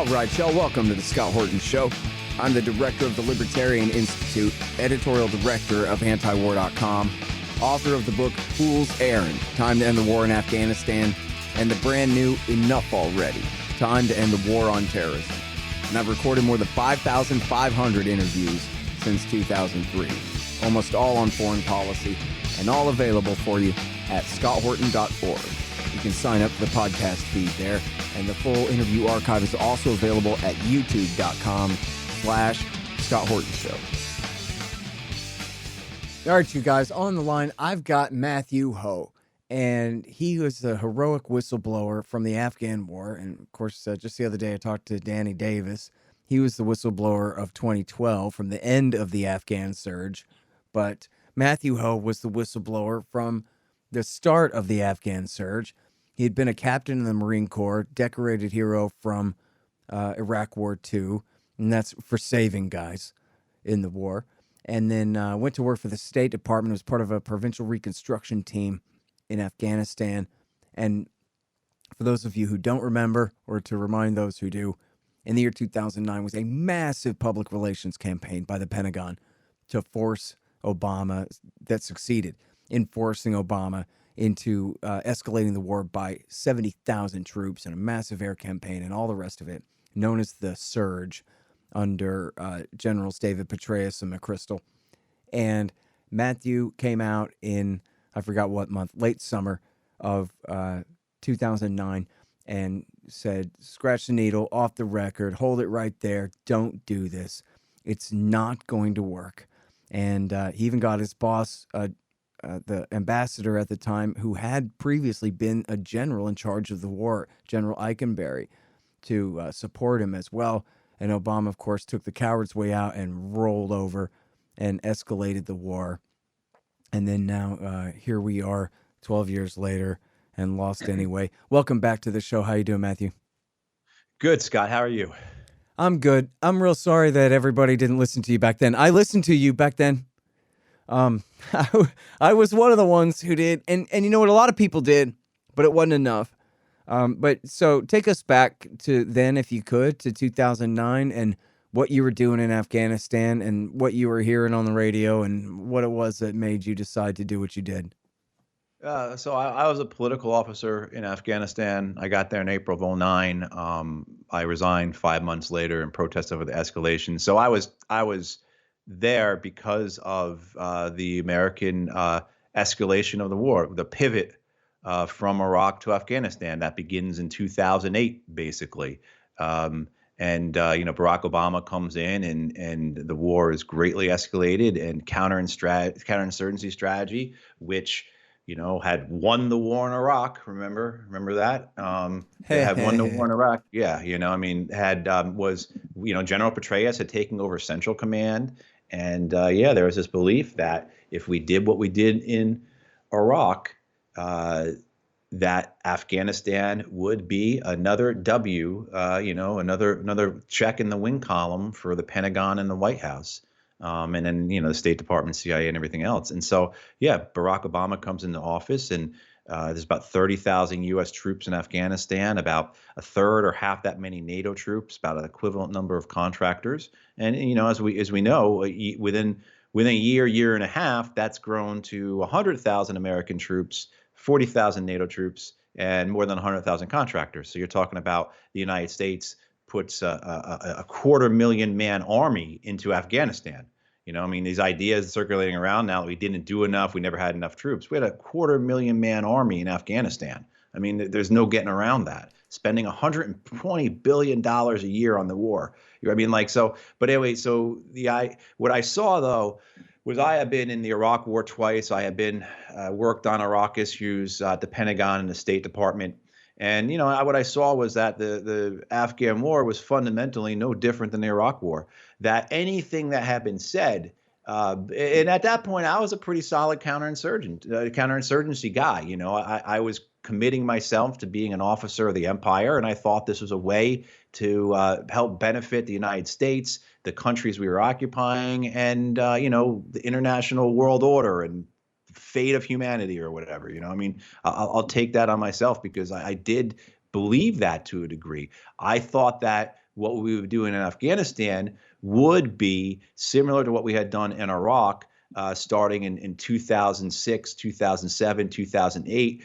All right, y'all, welcome to the Scott Horton Show. I'm the director of the Libertarian Institute, editorial director of antiwar.com, author of the book Fool's Errand, Time to End the War in Afghanistan, and the brand new Enough Already, Time to End the War on Terrorism. And I've recorded more than 5,500 interviews since 2003, almost all on foreign policy, and all available for you at scotthorton.org. You can sign up for the podcast feed there, and the full interview archive is also available at youtube.com/Scott Horton Show. All right, you guys, on the line, I've got Matthew Hoh, and he was a heroic whistleblower from the Afghan war. And of course, just the other day, I talked to Danny Davis. He was the whistleblower of 2012 from the end of the Afghan Surge, but Matthew Hoh was the whistleblower from the start of the Afghan Surge. He had been a captain in the Marine Corps, decorated hero from Iraq War II, and that's for saving guys in the war. And then went to work for the State Department, was part of a provincial reconstruction team in Afghanistan. And for those of you who don't remember, or to remind those who do, in the year 2009 was a massive public relations campaign by the Pentagon to force Obama, that succeeded in forcing Obama into escalating the war by 70,000 troops and a massive air campaign and all the rest of it, known as the Surge under Generals David Petraeus and McChrystals. And Matthew came out in, I forgot what month, late summer of 2009, and said, scratch the needle, off the record, hold it right there, don't do this. It's not going to work. And he even got his boss, the ambassador at the time, who had previously been a general in charge of the war, General Eikenberry, to support him as well. And Obama, of course, took the coward's way out and rolled over and escalated the war. And then now here we are 12 years later and lost anyway. Welcome back to the show. How you doing, Matthew? Good, Scott. How are you? I'm good. I'm real sorry that everybody didn't listen to you back then. I listened to you back then. I was one of the ones who did, and you know what, a lot of people did, but it wasn't enough. But so take us back to then, if you could, to 2009 and what you were doing in Afghanistan and what you were hearing on the radio and what it was that made you decide to do what you did. So I was a political officer in Afghanistan. I got there in April of 2009. I resigned 5 months later in protest over the escalation. So I was there because of the American escalation of the war, the pivot from Iraq to Afghanistan that begins in 2008, basically. Barack Obama comes in and the war is greatly escalated, and counterinsurgency strategy, which had won the war in Iraq. Remember that? They had won the war in Iraq. Yeah, General Petraeus had taken over Central Command. And there was this belief that if we did what we did in Iraq, that Afghanistan would be another W, another check in the win column for the Pentagon and the White House. And then, the State Department, CIA, and everything else. And so, Barack Obama comes into office, and there's about 30,000 U.S. troops in Afghanistan, about a third or half that many NATO troops, about an equivalent number of contractors. And, as we know, within a year and a half, that's grown to 100,000 American troops, 40,000 NATO troops, and more than 100,000 contractors. So you're talking about the United States puts a 250,000 man army into Afghanistan. These ideas circulating around now that we didn't do enough, we never had enough troops. We had a 250,000 man army in Afghanistan. There's no getting around that. Spending $120 billion a year on the war. But anyway, what I saw though was I have been in the Iraq War twice. I have been worked on Iraq issues at the Pentagon and the State Department. And, what I saw was that the Afghan war was fundamentally no different than the Iraq war, that anything that had been said, and at that point, I was a pretty solid counterinsurgency guy. I was committing myself to being an officer of the empire, and I thought this was a way to help benefit the United States, the countries we were occupying, and, the international world order and fate of humanity or whatever. I'll take that on myself because I did believe that to a degree. I thought that what we would do in Afghanistan would be similar to what we had done in Iraq, starting in 2006, 2007, 2008,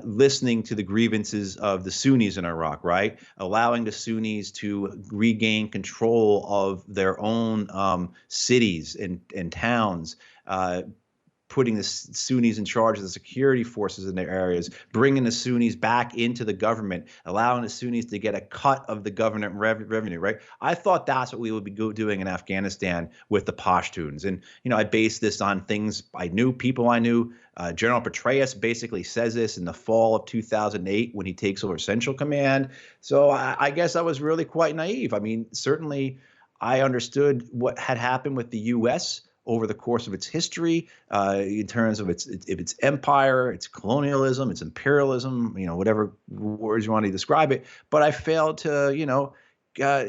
listening to the grievances of the Sunnis in Iraq, right? Allowing the Sunnis to regain control of their own cities and towns, putting the Sunnis in charge of the security forces in their areas, bringing the Sunnis back into the government, allowing the Sunnis to get a cut of the government revenue, right? I thought that's what we would be doing in Afghanistan with the Pashtuns. And, I based this on things I knew, people I knew. General Petraeus basically says this in the fall of 2008 when he takes over Central Command. So I guess I was really quite naive. I mean, certainly I understood what had happened with the U.S. over the course of its history, in terms of its empire, its colonialism, its imperialism, whatever words you want to describe it. But I failed to,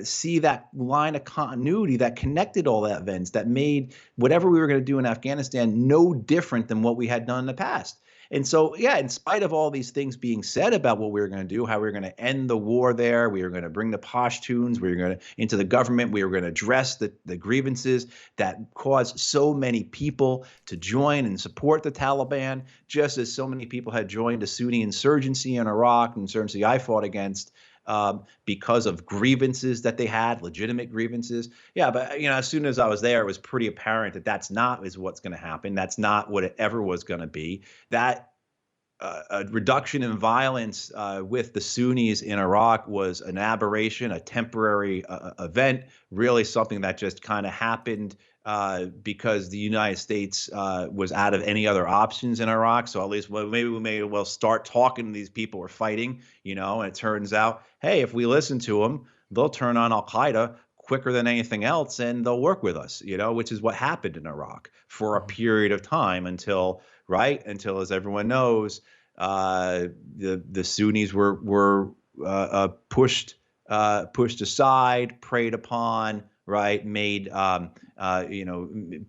see that line of continuity that connected all the events that made whatever we were going to do in Afghanistan no different than what we had done in the past. And so, yeah, in spite of all these things being said about what we were going to do, how we were going to end the war there, we were going to bring the Pashtuns, we were going to into the government, we were going to address the grievances that caused so many people to join and support the Taliban, just as so many people had joined the Sunni insurgency in Iraq, insurgency I fought against. Because of grievances that they had, legitimate grievances. Yeah, but as soon as I was there, it was pretty apparent that that's not is what's going to happen. That's not what it ever was going to be. That a reduction in violence with the Sunnis in Iraq was an aberration, a temporary event, really something that just kind of happened because the United States was out of any other options in Iraq. So at least, well, maybe we may well start talking to these people who are fighting, and it turns out, hey, if we listen to them, they'll turn on Al-Qaeda quicker than anything else, and they'll work with us, which is what happened in Iraq for a period of time until, as everyone knows, the Sunnis were pushed aside, preyed upon, right, made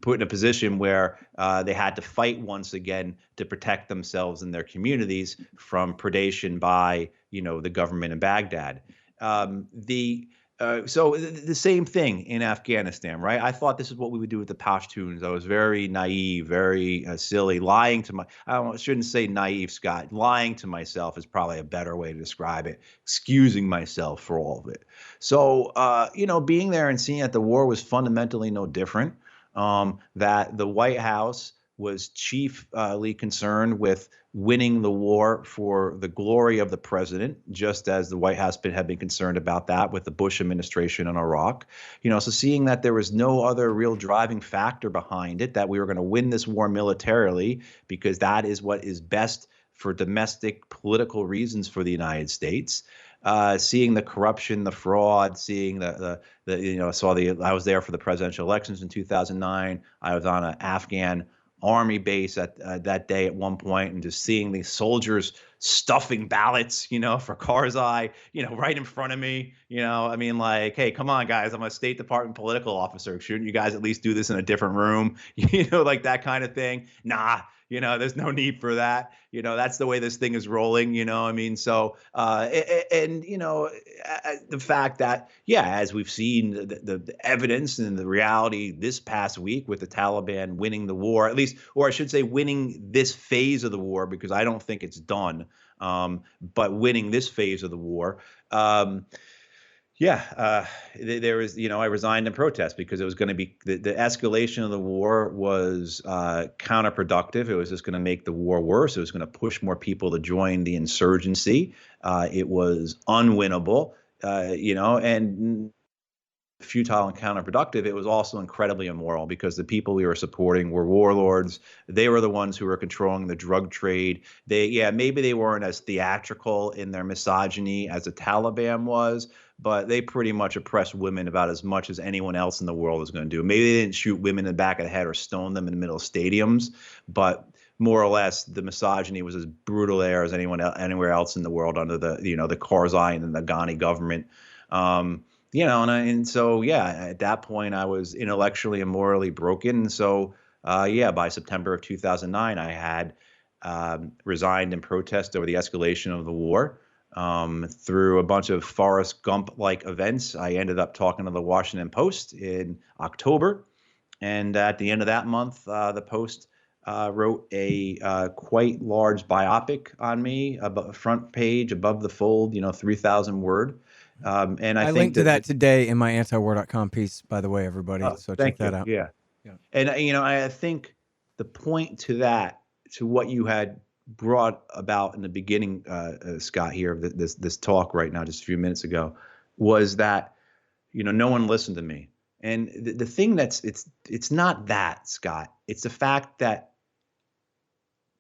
put in a position where they had to fight once again to protect themselves and their communities from predation by the government in Baghdad. So the same thing in Afghanistan, right? I thought this is what we would do with the Pashtuns. I was very naive, very silly, lying to I shouldn't say naive, Scott. Lying to myself is probably a better way to describe it. Excusing myself for all of it. So, being there and seeing that the war was fundamentally no different, that the White House was chiefly concerned with winning the war for the glory of the president, just as the White House had been concerned about that with the Bush administration in Iraq. So seeing that there was no other real driving factor behind it, that we were going to win this war militarily because that is what is best for domestic political reasons for the United States. Seeing the corruption, the fraud, seeing I was there for the presidential elections in 2009. I was on an Afghan army base at that day at one point, and just seeing these soldiers stuffing ballots, for Karzai, right in front of me, I mean, like, hey, come on, guys, I'm a State Department political officer. Shouldn't you guys at least do this in a different room? Like that kind of thing. Nah, there's no need for that. That's the way this thing is rolling, I mean, so, the fact that, as we've seen the evidence and the reality this past week with the Taliban winning the war, at least, or I should say winning this phase of the war, because I don't think it's done, but winning this phase of the war, there was, I resigned in protest because it was going to be the escalation of the war was counterproductive. It was just going to make the war worse. It was going to push more people to join the insurgency. It was unwinnable, and futile and counterproductive. It was also incredibly immoral because the people we were supporting were warlords. They were the ones who were controlling the drug trade. Maybe they weren't as theatrical in their misogyny as the Taliban was, but they pretty much oppressed women about as much as anyone else in the world is going to do. Maybe they didn't shoot women in the back of the head or stone them in the middle of stadiums, but more or less the misogyny was as brutal there as anywhere else in the world under the the Karzai and the Ghani government. So at that point I was intellectually and morally broken. So by September of 2009, I had resigned in protest over the escalation of the war. Through a bunch of Forrest Gump-like events, I ended up talking to the Washington Post in October. And at the end of that month, the Post wrote a quite large biopic on me, above, front page, above the fold, 3,000 word. And I I think linked to that, that today in my antiwar.com piece, by the way, everybody. oh, So check thank that you. out. Yeah. Yeah. And, I think the point to that, to what you had brought about in the beginning, Scott, here, of this talk right now, just a few minutes ago, was that, no one listened to me. And the thing it's not that, Scott. It's the fact that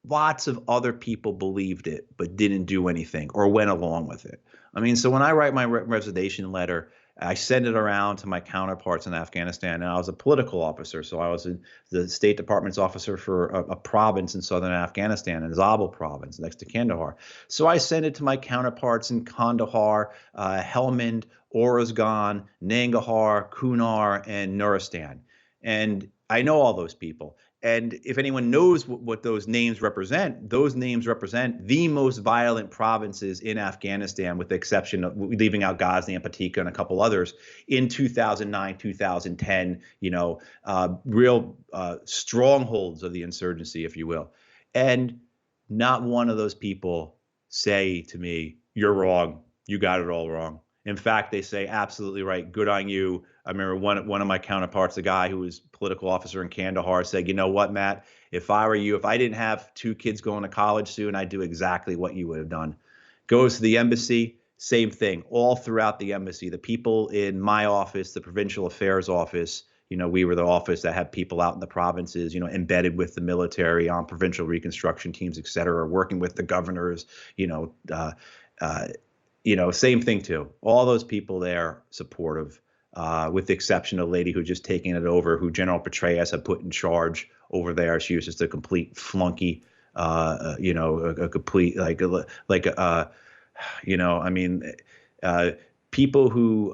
lots of other people believed it but didn't do anything or went along with it. I mean, so when I write my resignation letter, I send it around to my counterparts in Afghanistan. And I was a political officer, so I was in the State Department's officer for a province in southern Afghanistan, in Zabul province next to Kandahar. So I send it to my counterparts in Kandahar, Helmand, Oruzgan, Nangarhar, Kunar, and Nuristan. And I know all those people. And if anyone knows what those names represent the most violent provinces in Afghanistan, with the exception of leaving out Ghazni and Patika and a couple others, in 2009, 2010, real strongholds of the insurgency, if you will. And not one of those people say to me, "You're wrong. You got it all wrong." In fact, they say, "Absolutely right. Good on you." I remember one of my counterparts, a guy who was political officer in Kandahar, said, "You know what, Matt? If I were you, if I didn't have two kids going to college soon, I'd do exactly what you would have done." Goes to the embassy, same thing. All throughout the embassy, the people in my office, the provincial affairs office, we were the office that had people out in the provinces, embedded with the military on provincial reconstruction teams, et cetera, working with the governors, same thing too. All those people there supportive, with the exception of a lady who just taken it over, who General Petraeus had put in charge over there. She was just a complete flunky, a complete people who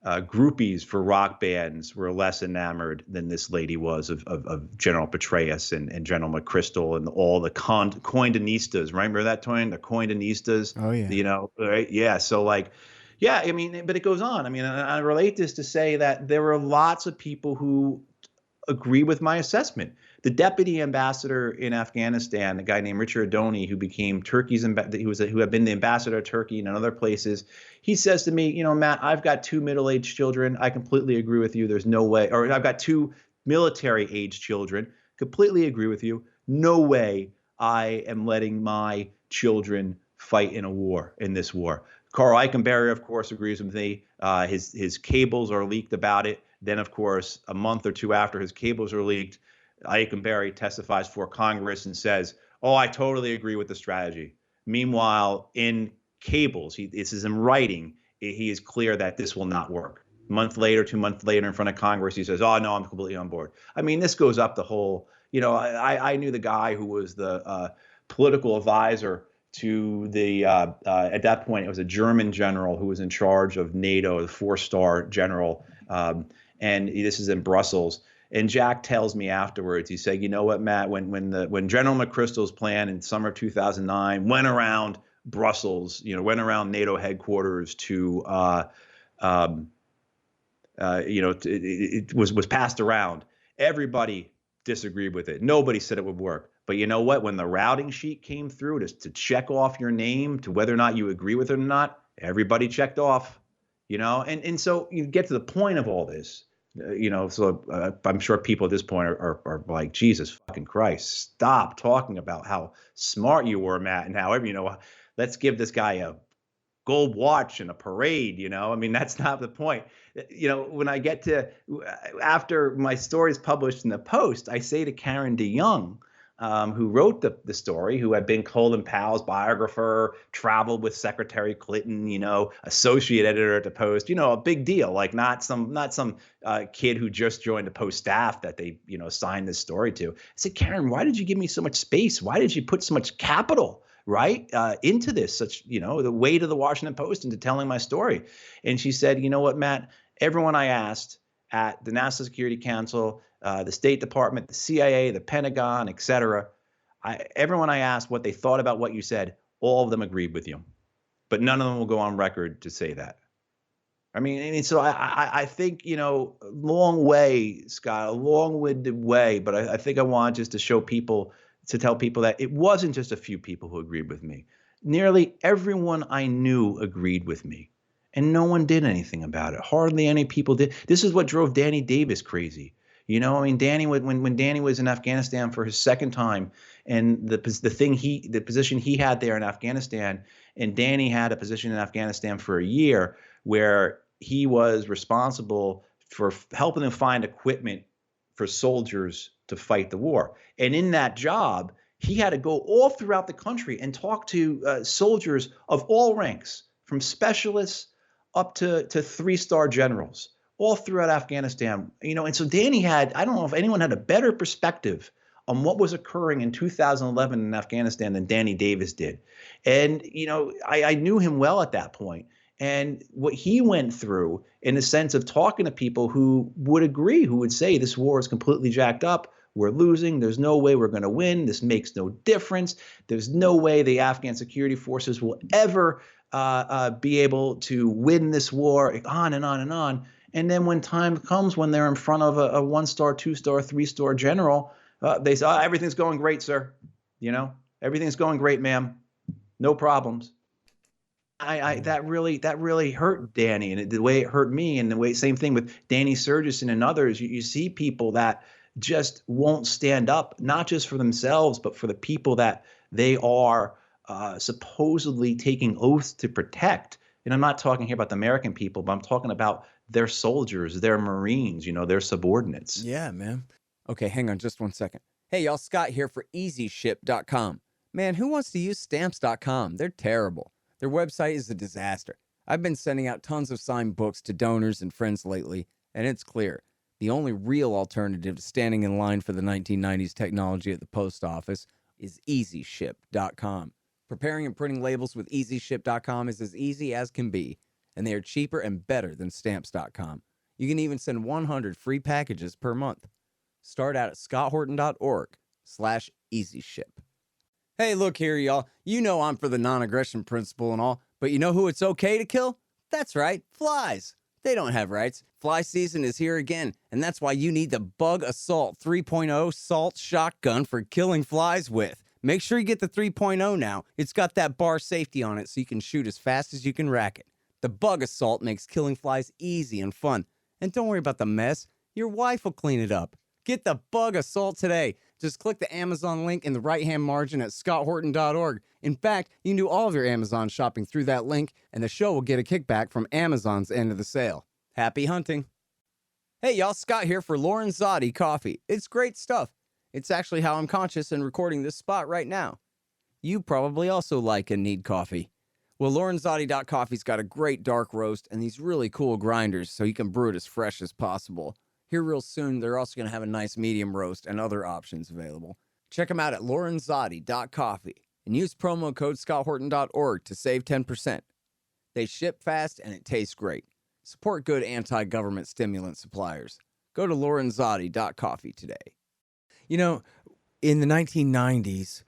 groupies for rock bands were less enamored than this lady was of General Petraeus and General McChrystal and all the coindinistas. Remember that term, the coindinistas? Oh, yeah. Right? Yeah. So yeah, I mean, but it goes on. I mean, I relate this to say that there were lots of people who agree with my assessment. The deputy ambassador in Afghanistan, a guy named Richard Adoni, who became Turkey's who had been the ambassador of Turkey and other places, he says to me, "Matt, I've got two middle-aged children. I completely agree with you. There's no way." Or, "I've got two military-aged children. Completely agree with you. No way I am letting my children fight in this war." Carl Eichenberry, of course, agrees with me. His cables are leaked about it. Then, of course, a month or two after his cables are leaked, Eichenberry testifies for Congress and says, "Oh, I totally agree with the strategy." Meanwhile, in cables, this is in writing, he is clear that this will not work. A month later, 2 months later, in front of Congress, he says, "Oh, no, I'm completely on board." I mean, this goes up the whole, I knew the guy who was the political advisor to the, at that point, it was a German general who was in charge of NATO, the 4-star general. And this is in Brussels. And Jack tells me afterwards, he said, "You know what, Matt, when General McChrystal's plan in summer of 2009 went around Brussels, went around NATO headquarters to, it was passed around. Everybody disagreed with it. Nobody said it would work. But you know what? When the routing sheet came through to check off your name to whether or not you agree with it or not, everybody checked off, and so you get to the point of all this. I'm sure people at this point are like, "Jesus fucking Christ, stop talking about how smart you were, Matt, and however, let's give this guy a gold watch and a parade." I mean, that's not the point. When I get to, after my story is published in the Post, I say to Karen DeYoung, who wrote the story, who had been Colin Powell's biographer, traveled with Secretary Clinton, associate editor at the Post, a big deal, like not some kid who just joined the Post staff that they, signed this story to. I said, "Karen, why did you give me so much space? Why did you put so much capital, right, into this, the weight of the Washington Post into telling my story?" And she said, "You know what, Matt, everyone I asked at the National Security Council, the State Department, the CIA, the Pentagon, et cetera, everyone I asked what they thought about what you said, all of them agreed with you." but none of them will go on record to say that. I mean, so I think, long way, Scott, a long-winded way, but I think I want just to show people, to tell people that it wasn't just a few people who agreed with me. Nearly everyone I knew agreed with me, and no one did anything about it. Hardly any people did. This is what drove Danny Davis crazy. I mean, Danny, when Danny was in Afghanistan for his second time, and the position he had there in Afghanistan, and Danny had a position in Afghanistan for a year where he was responsible for helping them find equipment for soldiers to fight the war. And in that job, he had to go all throughout the country and talk to soldiers of all ranks, from specialists up to three-star generals, all throughout Afghanistan. And so Danny had, I don't know if anyone had a better perspective on what was occurring in 2011 in Afghanistan than Danny Davis did. And, I knew him well at that point. And what he went through, in the sense of talking to people who would agree, who would say this war is completely jacked up, we're losing, there's no way we're going to win, this makes no difference, there's no way the Afghan security forces will ever be able to win this war, on and on and on. And then when time comes, when they're in front of a one-star, two-star, three-star general, they say, everything's going great, sir. Everything's going great, ma'am. No problems. That really hurt Danny, and the way it hurt me, and the way, same thing with Danny Surgeson and others. You see people that just won't stand up, not just for themselves, but for the people that they are supposedly taking oaths to protect. And I'm not talking here about the American people, but I'm talking about their soldiers, their Marines, their subordinates. Yeah, man. Okay, hang on just one second. Hey, y'all, Scott here for EasyShip.com. Man, who wants to use Stamps.com? They're terrible. Their website is a disaster. I've been sending out tons of signed books to donors and friends lately, and it's clear. The only real alternative to standing in line for the 1990s technology at the post office is EasyShip.com. Preparing and printing labels with EasyShip.com is as easy as can be, and they are cheaper and better than Stamps.com. You can even send 100 free packages per month. Start out at scotthorton.org/EasyShip. Hey, look here, y'all. You know I'm for the non-aggression principle and all, but you know who it's okay to kill? That's right, flies. They don't have rights. Fly season is here again, and that's why you need the Bug Assault 3.0 Salt Shotgun for killing flies with. Make sure you get the 3.0 now. It's got that bar safety on it so you can shoot as fast as you can rack it. The Bug Assault makes killing flies easy and fun. And don't worry about the mess. Your wife will clean it up. Get the Bug Assault today. Just click the Amazon link in the right-hand margin at scotthorton.org. In fact, you can do all of your Amazon shopping through that link, and the show will get a kickback from Amazon's end of the sale. Happy hunting. Hey, y'all, Scott here for Lorenzotti Coffee. It's great stuff. It's actually how I'm conscious and recording this spot right now. You probably also like and need coffee. Well, Lorenzotti.coffee's got a great dark roast and these really cool grinders so you can brew it as fresh as possible. Here real soon, they're also going to have a nice medium roast and other options available. Check them out at Lorenzotti.coffee and use promo code scotthorton.org to save 10%. They ship fast and it tastes great. Support good anti-government stimulant suppliers. Go to Lorenzotti.coffee today. In the 1990s,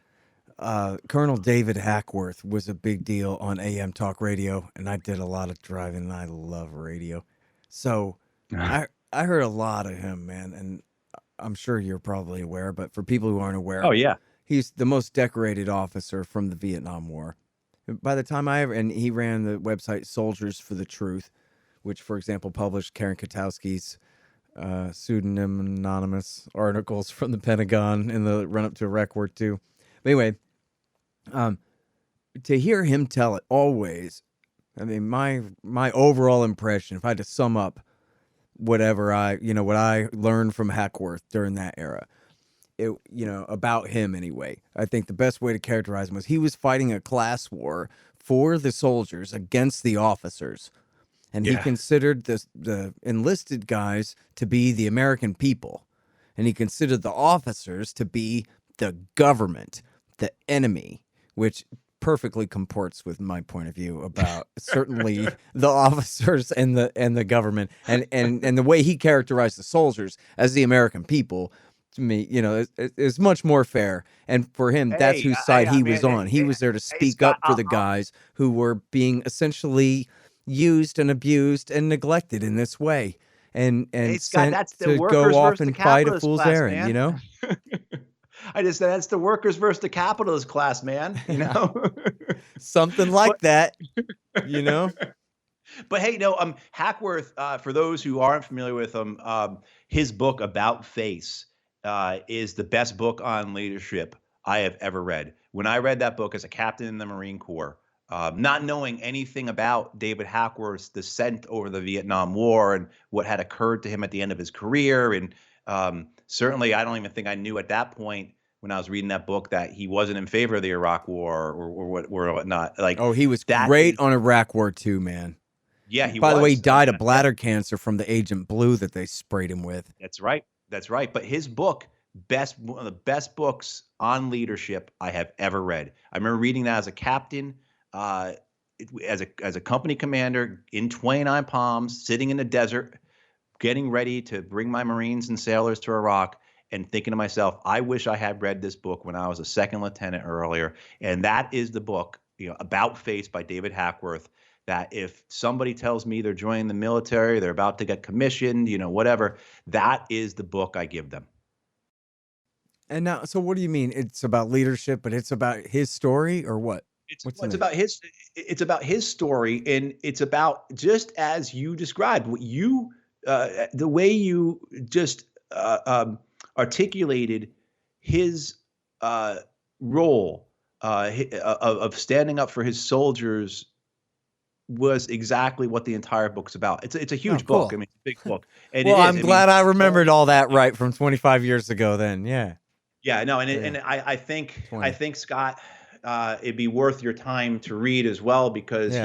Colonel David Hackworth was a big deal on AM talk radio, and I did a lot of driving, and I love radio. So I heard a lot of him, man, and I'm sure you're probably aware, but for people who aren't aware, Oh, yeah. he's the most decorated officer from the Vietnam War. By the time and he ran the website Soldiers for the Truth, which, for example, published Karen Katowski's pseudonym anonymous articles from the Pentagon in the run-up to Iraq War II. But anyway, to hear him tell it always, I mean, my overall impression, if I had to sum up what I learned from Hackworth during that era, about him anyway, I think the best way to characterize him was he was fighting a class war for the soldiers against the officers. And he considered the enlisted guys to be the American people. And he considered the officers to be the government, the enemy, which perfectly comports with my point of view about certainly the officers and the government. And the way he characterized the soldiers as the American people to me, is much more fair. And for him, that's Hey, whose side I he mean, was on. He was there to hey, speak Scott, up for the guys who were being essentially used and abused and neglected in this way, hey, and Scott, sent that's the to go workers off versus the and fight a capitalist fool's class, errand, man. I just said that's the workers versus the capitalist class, man. Something But like that, you know? but hey, no, Hackworth, for those who aren't familiar with him, his book About Face is the best book on leadership I have ever read. When I read that book as a captain in the Marine Corps, not knowing anything about David Hackworth's descent over the Vietnam War and what had occurred to him at the end of his career, and certainly I don't even think I knew at that point when I was reading that book that he wasn't in favor of the Iraq War or whatnot. Like Oh, he was that great is, on Iraq War II, man. yeah, he By the way, he was. died of bladder cancer from the Agent Blue that they sprayed him with. That's right. That's right. But his book, one of the best books on leadership I have ever read. I remember reading that as a captain, as a company commander in 29 Palms, sitting in the desert, getting ready to bring my Marines and sailors to Iraq, and thinking to myself, I wish I had read this book when I was a second lieutenant earlier. And that is the book, About Face by David Hackworth, that if somebody tells me they're joining the military, they're about to get commissioned, whatever, that is the book I give them. And now, so what do you mean? It's about leadership, but it's about his story, or what? It's about his story, and it's about, just as you described, what you the way you just articulated his role of standing up for his soldiers was exactly what the entire book's about. It's a huge cool. book. I mean, it's a big book. And well, it is. I'm glad I remembered all that right from 25 years ago. Then, yeah. Yeah, no, and I think Scott, it'd be worth your time to read as well, because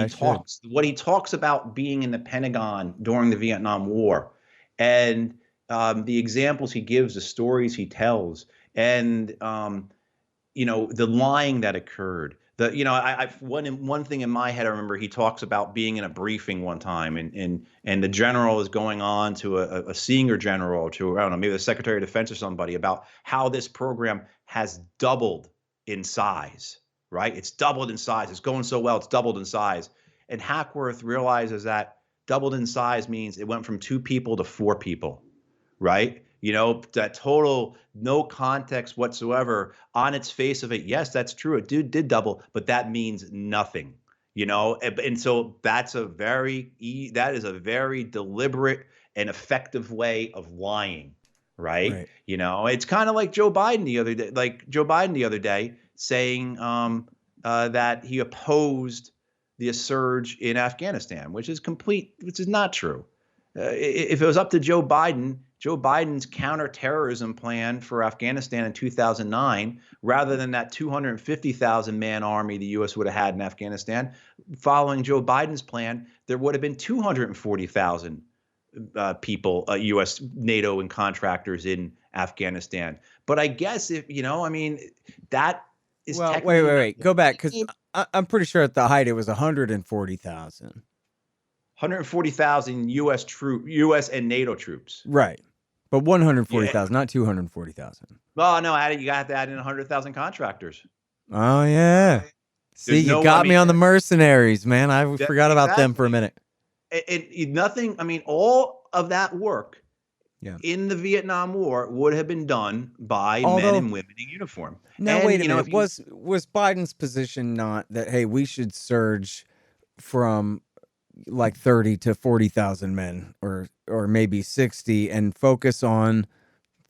what he talks about being in the Pentagon during the Vietnam War, and the examples he gives, the stories he tells, and the lying that occurred. One thing in my head, I remember he talks about being in a briefing one time, and the general is going on to a senior general, to, I don't know, maybe the Secretary of Defense or somebody, about how this program has doubled in size, right? It's doubled in size. It's going so well, it's doubled in size. And Hackworth realizes that doubled in size means it went from 2 people to 4 people, right? That total, no context whatsoever on its face of it. Yes, that's true. It did double, but that means nothing, And so that is a very deliberate and effective way of lying, right? It's kind of like Joe Biden the other day saying that he opposed the surge in Afghanistan, which is not true. If it was up to Joe Biden's counterterrorism plan for Afghanistan in 2009, rather than that 250,000 man army the U.S. would have had in Afghanistan, following Joe Biden's plan, there would have been 240,000 people, U.S., NATO, and contractors in Afghanistan. But I guess that is wait. Go back, because I'm pretty sure at the height it was 140,000. 140,000 U.S. and NATO troops. Right. But 140,000, not 240,000. Well, no, you have to add in 100,000 contractors. Oh, yeah. See, you got me on the mercenaries, man. I forgot about them for a minute. All of that work in the Vietnam War would have been done by men and women in uniform. Now, wait a minute. Was Biden's position not that, hey, we should surge from like 30 to 40,000 men, or maybe 60, and focus on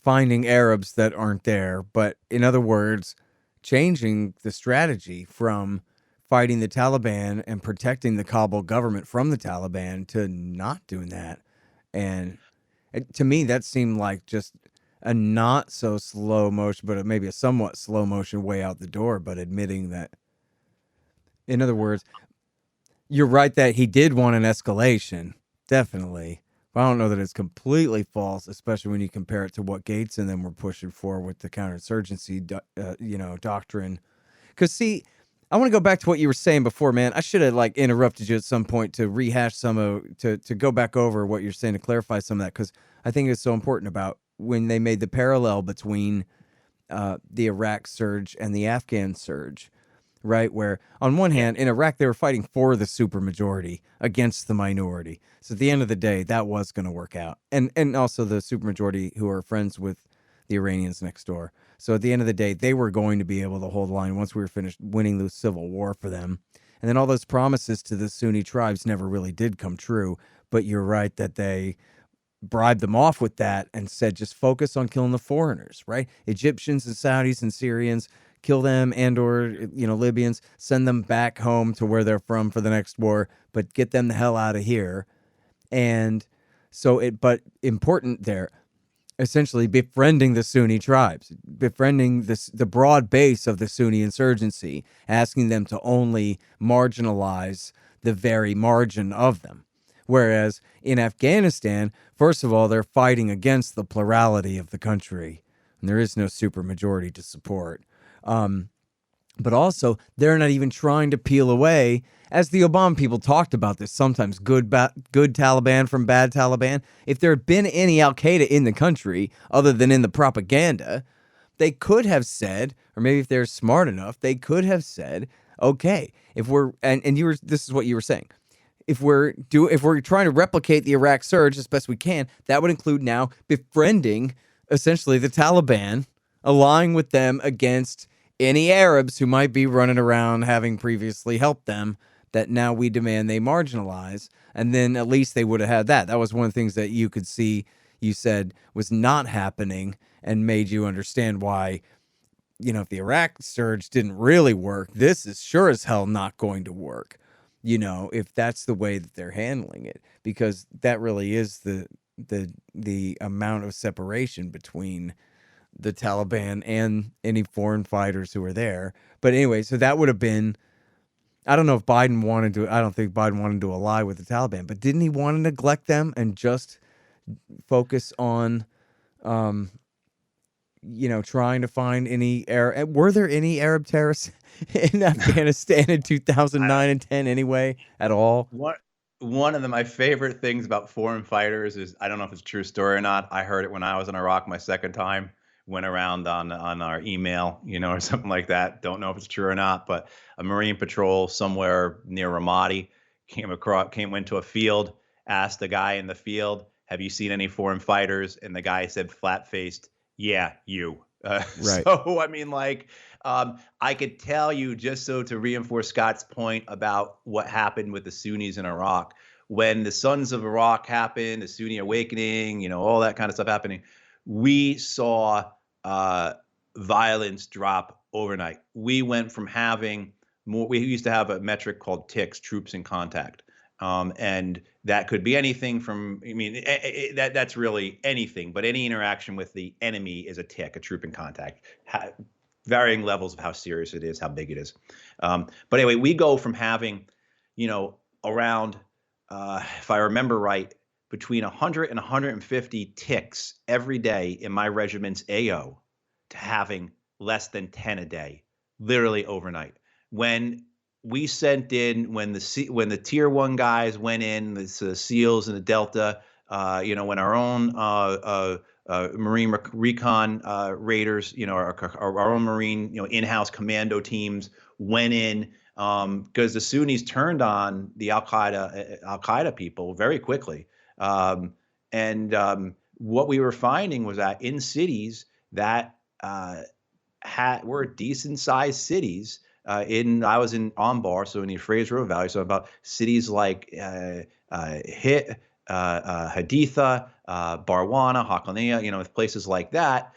finding Arabs that aren't there? But in other words, changing the strategy from fighting the Taliban and protecting the Kabul government from the Taliban to not doing that. And to me, that seemed like just a not so slow motion, but maybe a somewhat slow motion way out the door, but admitting that, in other words, you're right that he did want an escalation, definitely. But I don't know that it's completely false, especially when you compare it to what Gates and them were pushing for with the counterinsurgency, doctrine. Because, see, I want to go back to what you were saying before, man. I should have interrupted you at some point to rehash to go back over what you're saying, to clarify some of that, because I think it's so important about when they made the parallel between the Iraq surge and the Afghan surge, right? Where on one hand, in Iraq, they were fighting for the supermajority against the minority. So at the end of the day, that was going to work out. And also the supermajority who are friends with the Iranians next door. So at the end of the day, they were going to be able to hold the line once we were finished winning the civil war for them. And then all those promises to the Sunni tribes never really did come true. But you're right that they bribed them off with that and said, just focus on killing the foreigners, right? Egyptians and Saudis and Syrians, kill them, and or, Libyans, send them back home to where they're from for the next war, but get them the hell out of here. And so but important there, essentially befriending the Sunni tribes, befriending the broad base of the Sunni insurgency, asking them to only marginalize the very margin of them. Whereas in Afghanistan, first of all, they're fighting against the plurality of the country, and there is no supermajority to support. But also, they're not even trying to peel away, as the Obama people talked about this, sometimes good Taliban from bad Taliban. If there had been any Al-Qaeda in the country, other than in the propaganda, they could have said, or maybe if they're smart enough, they could have said, okay, if we're, this is what you were saying, if we're trying to replicate the Iraq surge as best we can, that would include now befriending essentially the Taliban, allying with them against any Arabs who might be running around having previously helped them, that now we demand they marginalize. And then at least they would have had that. That was one of the things that you could see, you said, was not happening and made you understand why, if the Iraq surge didn't really work, this is sure as hell not going to work. If that's the way that they're handling it, because that really is the amount of separation between the Taliban and any foreign fighters who are there. But anyway, so that would have been, I don't know if I don't think Biden wanted to ally with the Taliban, but didn't he want to neglect them and just focus on, trying to find any Arab, were there any Arab terrorists in Afghanistan in 2009 and 10 anyway at all? One of my favorite things about foreign fighters is, I don't know if it's a true story or not. I heard it when I was in Iraq my second time, went around on our email, or something like that. Don't know if it's true or not, but a Marine patrol somewhere near Ramadi went to a field, asked the guy in the field, have you seen any foreign fighters? And the guy said flat-faced, yeah, you. Right. So, I could tell you, just so to reinforce Scott's point about what happened with the Sunnis in Iraq, when the Sons of Iraq happened, the Sunni awakening, all that kind of stuff happening, we saw violence drop overnight. We went from having more, we used to have a metric called TICs, troops in contact. And that could be anything from, that's really anything, but any interaction with the enemy is a TIC, a troop in contact, varying levels of how serious it is, how big it is. But anyway, we go from having, around, if I remember right, between 100 and 150 ticks every day in my regiment's AO to having less than 10 a day, literally overnight. When we sent in, when the tier 1 guys went in, the SEALs and the Delta, when our own Marine recon raiders, our own Marine, in-house commando teams went in, because the Sunnis turned on the Al-Qaeda people very quickly. What we were finding was that in cities that were decent sized cities, I was in Anbar, so in the Euphrates River Valley, so about cities like Haditha, Barwana, Haqqaniya, places like that,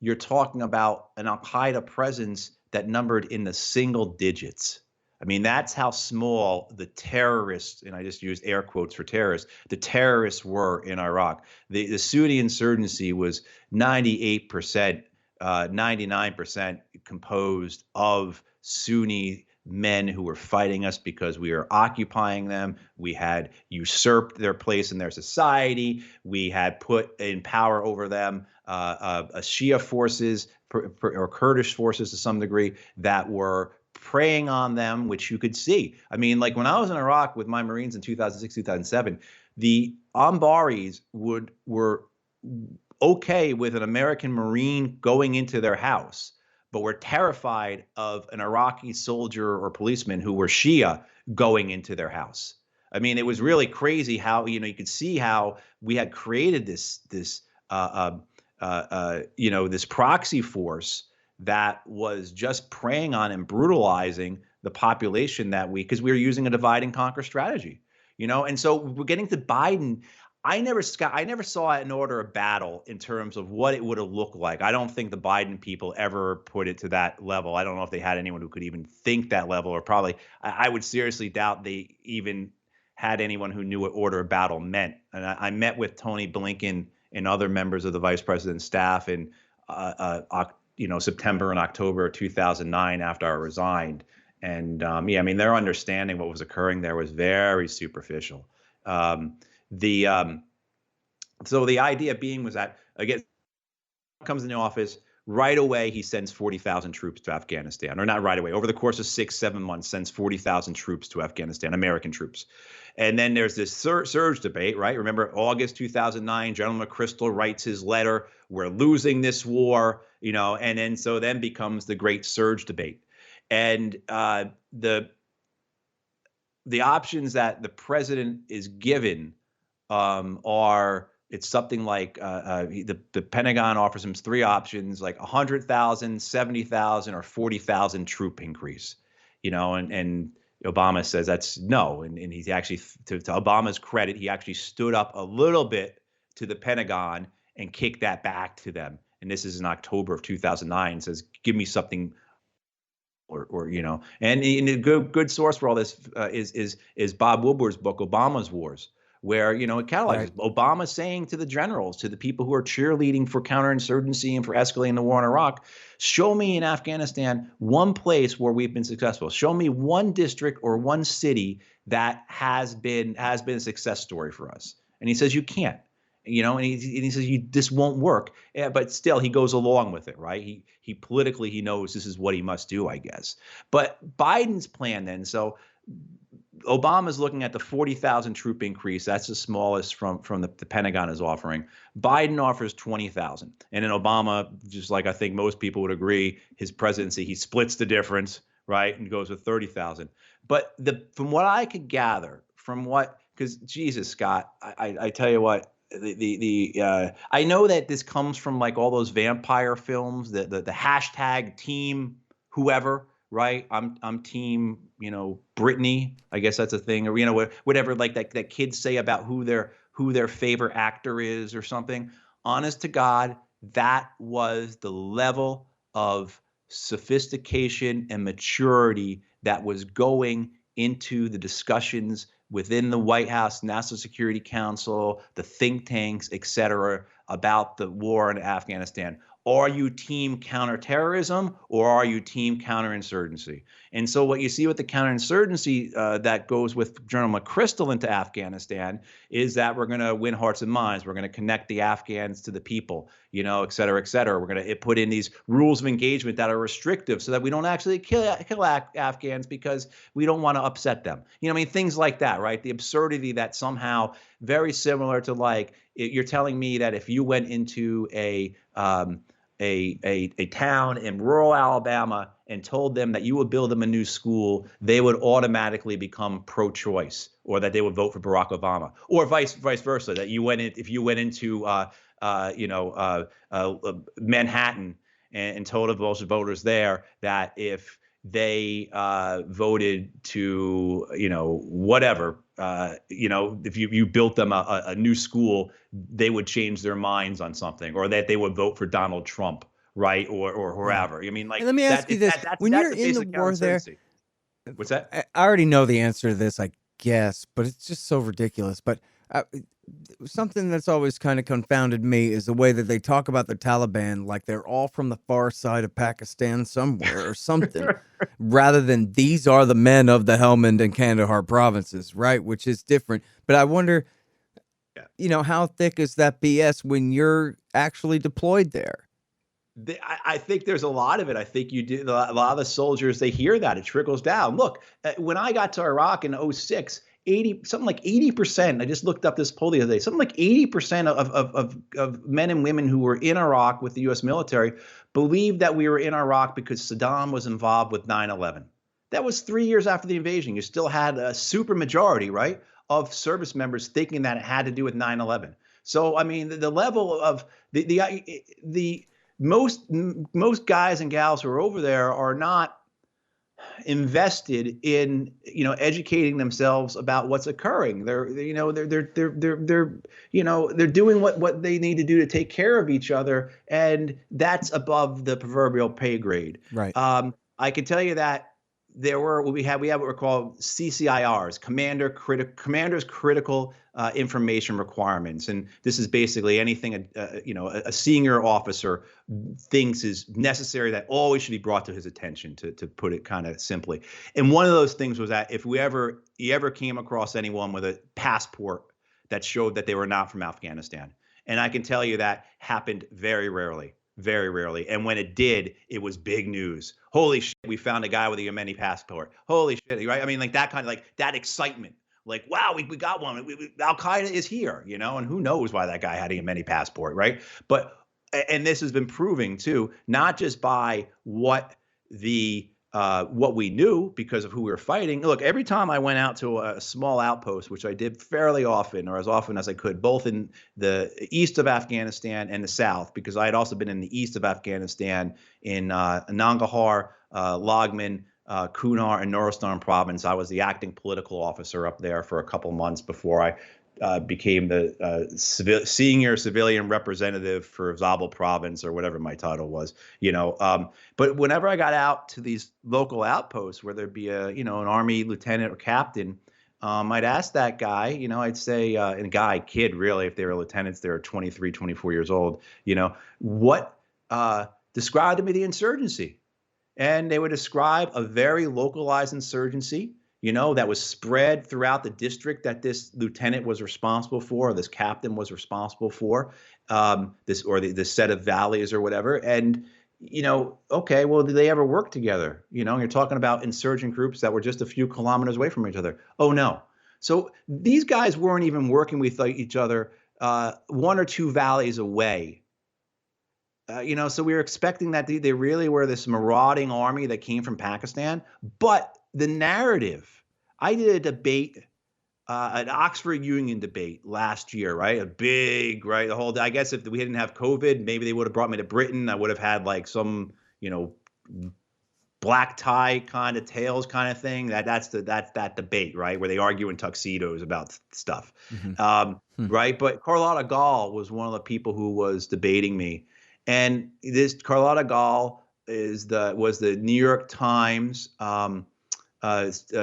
you're talking about an Al-Qaeda presence that numbered in the single digits. That's how small the terrorists, and I just used air quotes for terrorists, the terrorists were in Iraq. The Sunni insurgency was 98%, 99% composed of Sunni men who were fighting us because we were occupying them. We had usurped their place in their society. We had put in power over them Shia forces or Kurdish forces to some degree that were preying on them, which you could see. Like when I was in Iraq with my Marines in 2006, 2007, the Anbaris were okay with an American Marine going into their house, but were terrified of an Iraqi soldier or policeman who were Shia going into their house. I mean, it was really crazy how, you could see how we had created this this proxy force that was just preying on and brutalizing the population because we were using a divide and conquer strategy, and so we're getting to Biden. I never saw an order of battle in terms of what it would have looked like. I don't think the Biden people ever put it to that level. I don't know if they had anyone who could even think that level, or probably I would seriously doubt they even had anyone who knew what order of battle meant. And I met with Tony Blinken and other members of the vice president's staff in September and October of 2009 after I resigned. And I mean, their understanding what was occurring there was very superficial. So the idea being was that, again, comes into office right away, he sends 40,000 troops to Afghanistan, or not right away, over the course of 6-7 months, sends 40,000 troops to Afghanistan, American troops. And then there's this surge debate, right? Remember August 2009, General McChrystal writes his letter, we're losing this war, and then becomes the great surge debate. And the options that the president is given it's something like the Pentagon offers him 3 options, like 100,000, 70,000, or 40,000 troop increase, and Obama says that's no. And he's actually, to Obama's credit, he actually stood up a little bit to the Pentagon and kicked that back to them. And this is in October of 2009, says, give me something and a good source for all this is Bob Woodward's book, Obama's Wars, where, it catalyzes Obama saying to the generals, to the people who are cheerleading for counterinsurgency and for escalating the war in Iraq, show me in Afghanistan one place where we've been successful. Show me one district or one city that has been a success story for us. And he says, you can't. And he says, this won't work. Yeah, but still, he goes along with it, right? He politically, he knows this is what he must do, I guess. But Biden's plan then, so Obama's looking at the 40,000 troop increase. That's the smallest from the Pentagon is offering. Biden offers 20,000. And then Obama, just like I think most people would agree, his presidency, he splits the difference, right, and goes with 30,000. But from what I could gather, because Jesus, Scott, I tell you what, I know that this comes from like all those vampire films, the hashtag team whoever, right? I'm team, Britney. I guess that's a thing, or whatever, like that kids say about who their favorite actor is or something. Honest to God, that was the level of sophistication and maturity that was going into the discussions within the White House, National Security Council, the think tanks, et cetera, about the war in Afghanistan. Are you team counterterrorism or are you team counterinsurgency? And so what you see with the counterinsurgency that goes with General McChrystal into Afghanistan is that we're going to win hearts and minds. We're going to connect the Afghans to the people, et cetera, et cetera. We're going to put in these rules of engagement that are restrictive so that we don't actually kill Afghans because we don't want to upset them. Things like that, right? The absurdity that somehow very similar to like you're telling me that if you went into a town in rural Alabama and told them that you would build them a new school, they would automatically become pro-choice, or that they would vote for Barack Obama, or vice versa. That if you went into Manhattan and told those voters there that if they voted to whatever. If you built them a new school, they would change their minds on something, or that they would vote for Donald Trump, right, or whoever. And let me ask you this: when you're in the war there, what's that? I already know the answer to this, I guess, but it's just so ridiculous. But something that's always kind of confounded me is the way that they talk about the Taliban like they're all from the far side of Pakistan somewhere or something, rather than these are the men of the Helmand and Kandahar provinces, right? Which is different. But I wonder, how thick is that BS when you're actually deployed there? I think there's a lot of it. I think a lot of the soldiers, they hear that. It trickles down. Look, when I got to Iraq in 2006, something like 80%. I just looked up this poll the other day. Something like 80% of men and women who were in Iraq with the U.S. military believed that we were in Iraq because Saddam was involved with 9/11. That was 3 years after the invasion. You still had a super majority, right, of service members thinking that it had to do with 9/11. So, I mean, the level of the most guys and gals who are over there are not invested in educating themselves about what's occurring. They're doing what they need to do to take care of each other, and that's above the proverbial pay grade. Right. I can tell you that we have what we're called CCIRs, Commander's Critical Information Requirements, and this is basically anything a senior officer thinks is necessary that always should be brought to his attention, to put it kind of simply. And one of those things was that if you ever came across anyone with a passport that showed that they were not from Afghanistan, and I can tell you that happened very rarely. Very rarely. And when it did, it was big news. Holy shit, we found a guy with a Yemeni passport. Holy shit, right? I mean, like that kind of, like that excitement. Like, wow, we got one. Al-Qaeda is here, and who knows why that guy had a Yemeni passport, right? And this has been proving too, not just by what we knew because of who we were fighting. Look, every time I went out to a small outpost, which I did fairly often, or as often as I could, both in the east of Afghanistan and the south, because I had also been in the east of Afghanistan in Nangarhar, Lagman, Kunar, and Nuristan province. I was the acting political officer up there for a couple months before I became the senior civilian representative for Zabul province, or whatever my title was, But whenever I got out to these local outposts where there'd be an army lieutenant or captain, I'd ask that guy, I'd say, and kid, really, if they were lieutenants, they were 23, 24 years old, what describe to me the insurgency? And they would describe a very localized insurgency, that was spread throughout the district that this lieutenant was responsible for, or this captain was responsible for, this set of valleys or whatever. And, okay, well, did they ever work together? You're talking about insurgent groups that were just a few kilometers away from each other. Oh, no. So these guys weren't even working with each other 1 or 2 valleys away. So we were expecting that they really were this marauding army that came from Pakistan. But the narrative, I did a debate, an Oxford Union debate last year, right? A big, right? I guess if we didn't have COVID, maybe they would have brought me to Britain. I would have had like some, black tie kind of tails kind of thing. That's that debate, right? Where they argue in tuxedos about stuff, right? But Carlotta Gall was one of the people who was debating me. And this Carlotta Gall was the New York Times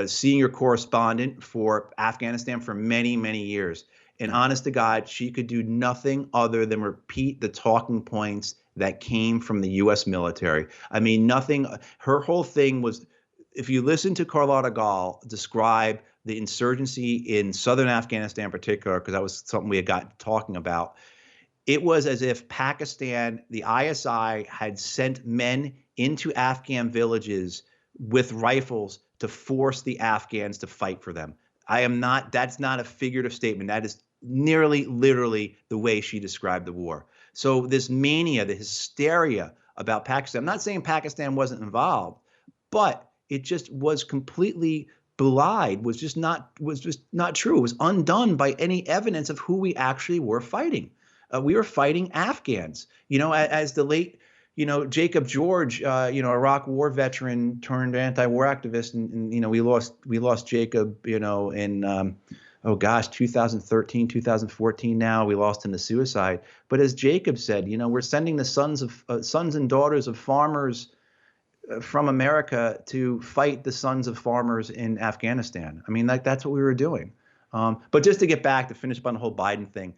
senior correspondent for Afghanistan for many, many years. And honest to God, she could do nothing other than repeat the talking points that came from the U.S. military. I mean, nothing. Her whole thing was, if you listen to Carlotta Gall describe the insurgency in southern Afghanistan in particular, because that was something we had got talking about, it was as if Pakistan, the ISI, had sent men into Afghan villages with rifles to force the Afghans to fight for them. That's not a figurative statement. That is nearly literally the way she described the war. So this mania, the hysteria about Pakistan, I'm not saying Pakistan wasn't involved, but it just was completely belied, was just not true. It was undone by any evidence of who we actually were fighting. We were fighting Afghans, as the late, Jacob George, Iraq war veteran turned anti-war activist. And we lost Jacob, in, 2013, 2014 now. We lost him to suicide. But as Jacob said, we're sending the sons and daughters of farmers from America to fight the sons of farmers in Afghanistan. I mean, that's what we were doing. But just to get back to finish up on the whole Biden thing.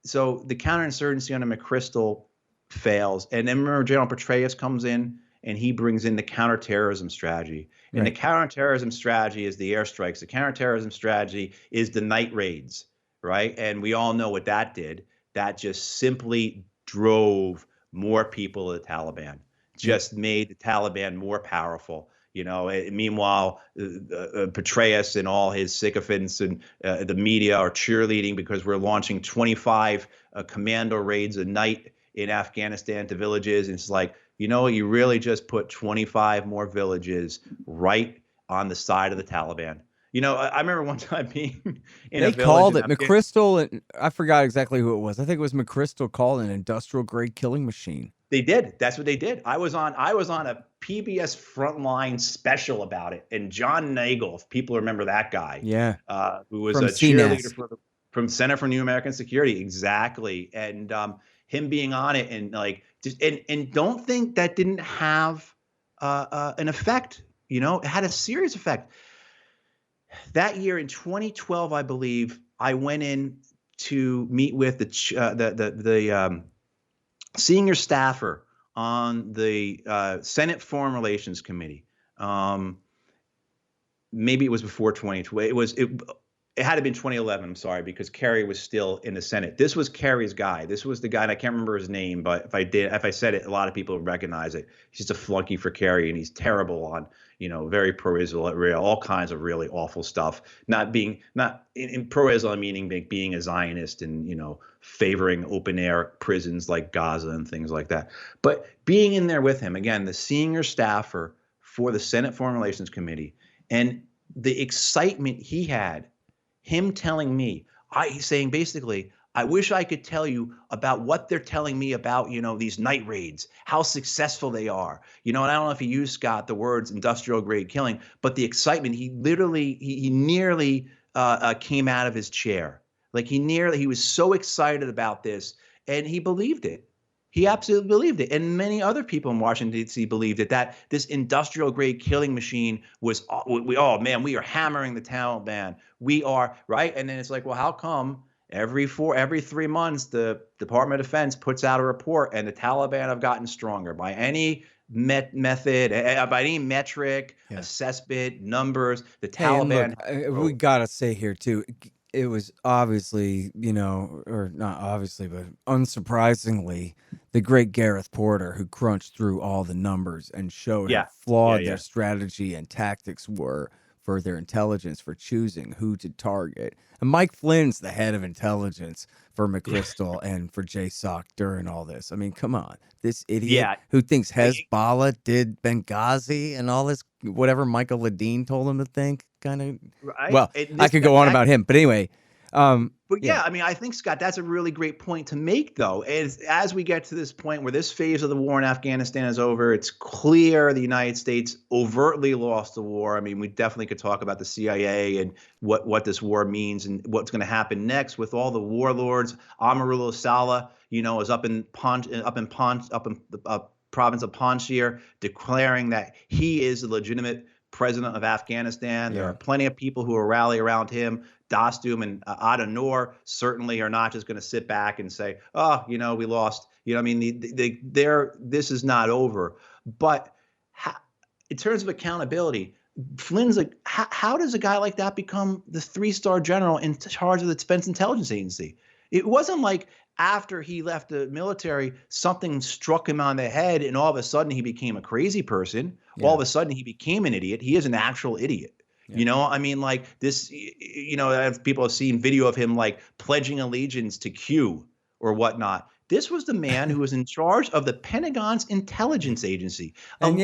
So the counterinsurgency under McChrystal fails. And then remember, General Petraeus comes in and he brings in the counterterrorism strategy. And the counterterrorism strategy is the airstrikes. The counterterrorism strategy is the night raids, right? And we all know what that did. That just simply drove more people to the Taliban, just made the Taliban more powerful. Meanwhile, Petraeus and all his sycophants and the media are cheerleading because we're launching 25 commando raids a night in Afghanistan to villages. And it's like, you really just put 25 more villages right on the side of the Taliban. I remember one time being in a They village called in it McChrystal, and I forgot exactly who it was. I think it was McChrystal called an industrial grade killing machine. They did. That's what they did. I was on a PBS Frontline special about it, and John Nagel, if people remember that guy, Yeah, who was from a cheerleader CNAS. from Center for New American Security, exactly, and him being on it, and like, just and don't think that didn't have an effect. It had a serious effect. That year in 2012, I believe, I went in to meet with the senior staffer on the Senate Foreign Relations Committee. Maybe it was before 2012. It had to be 2011. I'm sorry, because Kerry was still in the Senate. This was Kerry's guy. This was the guy, and I can't remember his name, but if I said it, a lot of people would recognize it. He's just a flunky for Kerry, and he's terrible on, very pro-Israel, all kinds of really awful stuff. Not in pro-Israel meaning being a Zionist and favoring open air prisons like Gaza and things like that. But being in there with him again, the senior staffer for the Senate Foreign Relations Committee, and the excitement he had. Him telling me, he's saying basically, I wish I could tell you about what they're telling me about, these night raids, how successful they are. And I don't know if he used, Scott, the words industrial grade killing, but the excitement, he nearly came out of his chair. Like he was so excited about this, and he believed it. He absolutely believed it. And many other people in Washington, D.C. believed it, that this industrial grade killing machine was, we are hammering the Taliban. We are, right? And then it's like, well, how come every 3 months the Department of Defense puts out a report and the Taliban have gotten stronger by any method, by any metric, assessment, numbers, the Taliban. And look, we got to say here, too, it was obviously, or not obviously, but unsurprisingly, the great Gareth Porter who crunched through all the numbers and showed how flawed their strategy and tactics were for their intelligence, for choosing who to target. And Mike Flynn's the head of intelligence for McChrystal and for JSOC during all this. I mean, come on. This idiot who thinks Hezbollah did Benghazi and all this, whatever Michael Ledeen told him to think, kind of. Right? Well, I could go on about him. But anyway. But I mean, I think, Scott, that's a really great point to make, though. As we get to this point where this phase of the war in Afghanistan is over, it's clear the United States overtly lost the war. I mean, we definitely could talk about the CIA and what this war means and what's going to happen next with all the warlords. Amarullah Saleh, is up in the province of Panjshir, declaring that he is the legitimate president of Afghanistan. There are plenty of people who will rally around him. Dostum and Ada Noor certainly are not just going to sit back and say, oh, we lost. I mean, this is not over. But in terms of accountability, Flynn's like, how does a guy like that become the 3-star general in charge of the Defense Intelligence Agency? It wasn't like after he left the military, something struck him on the head and all of a sudden he became a crazy person. Yeah. All of a sudden he became an idiot. He is an actual idiot. Yeah. I mean, like this, as people have seen video of him like pledging allegiance to Q or whatnot. This was the man who was in charge of the Pentagon's intelligence agency. And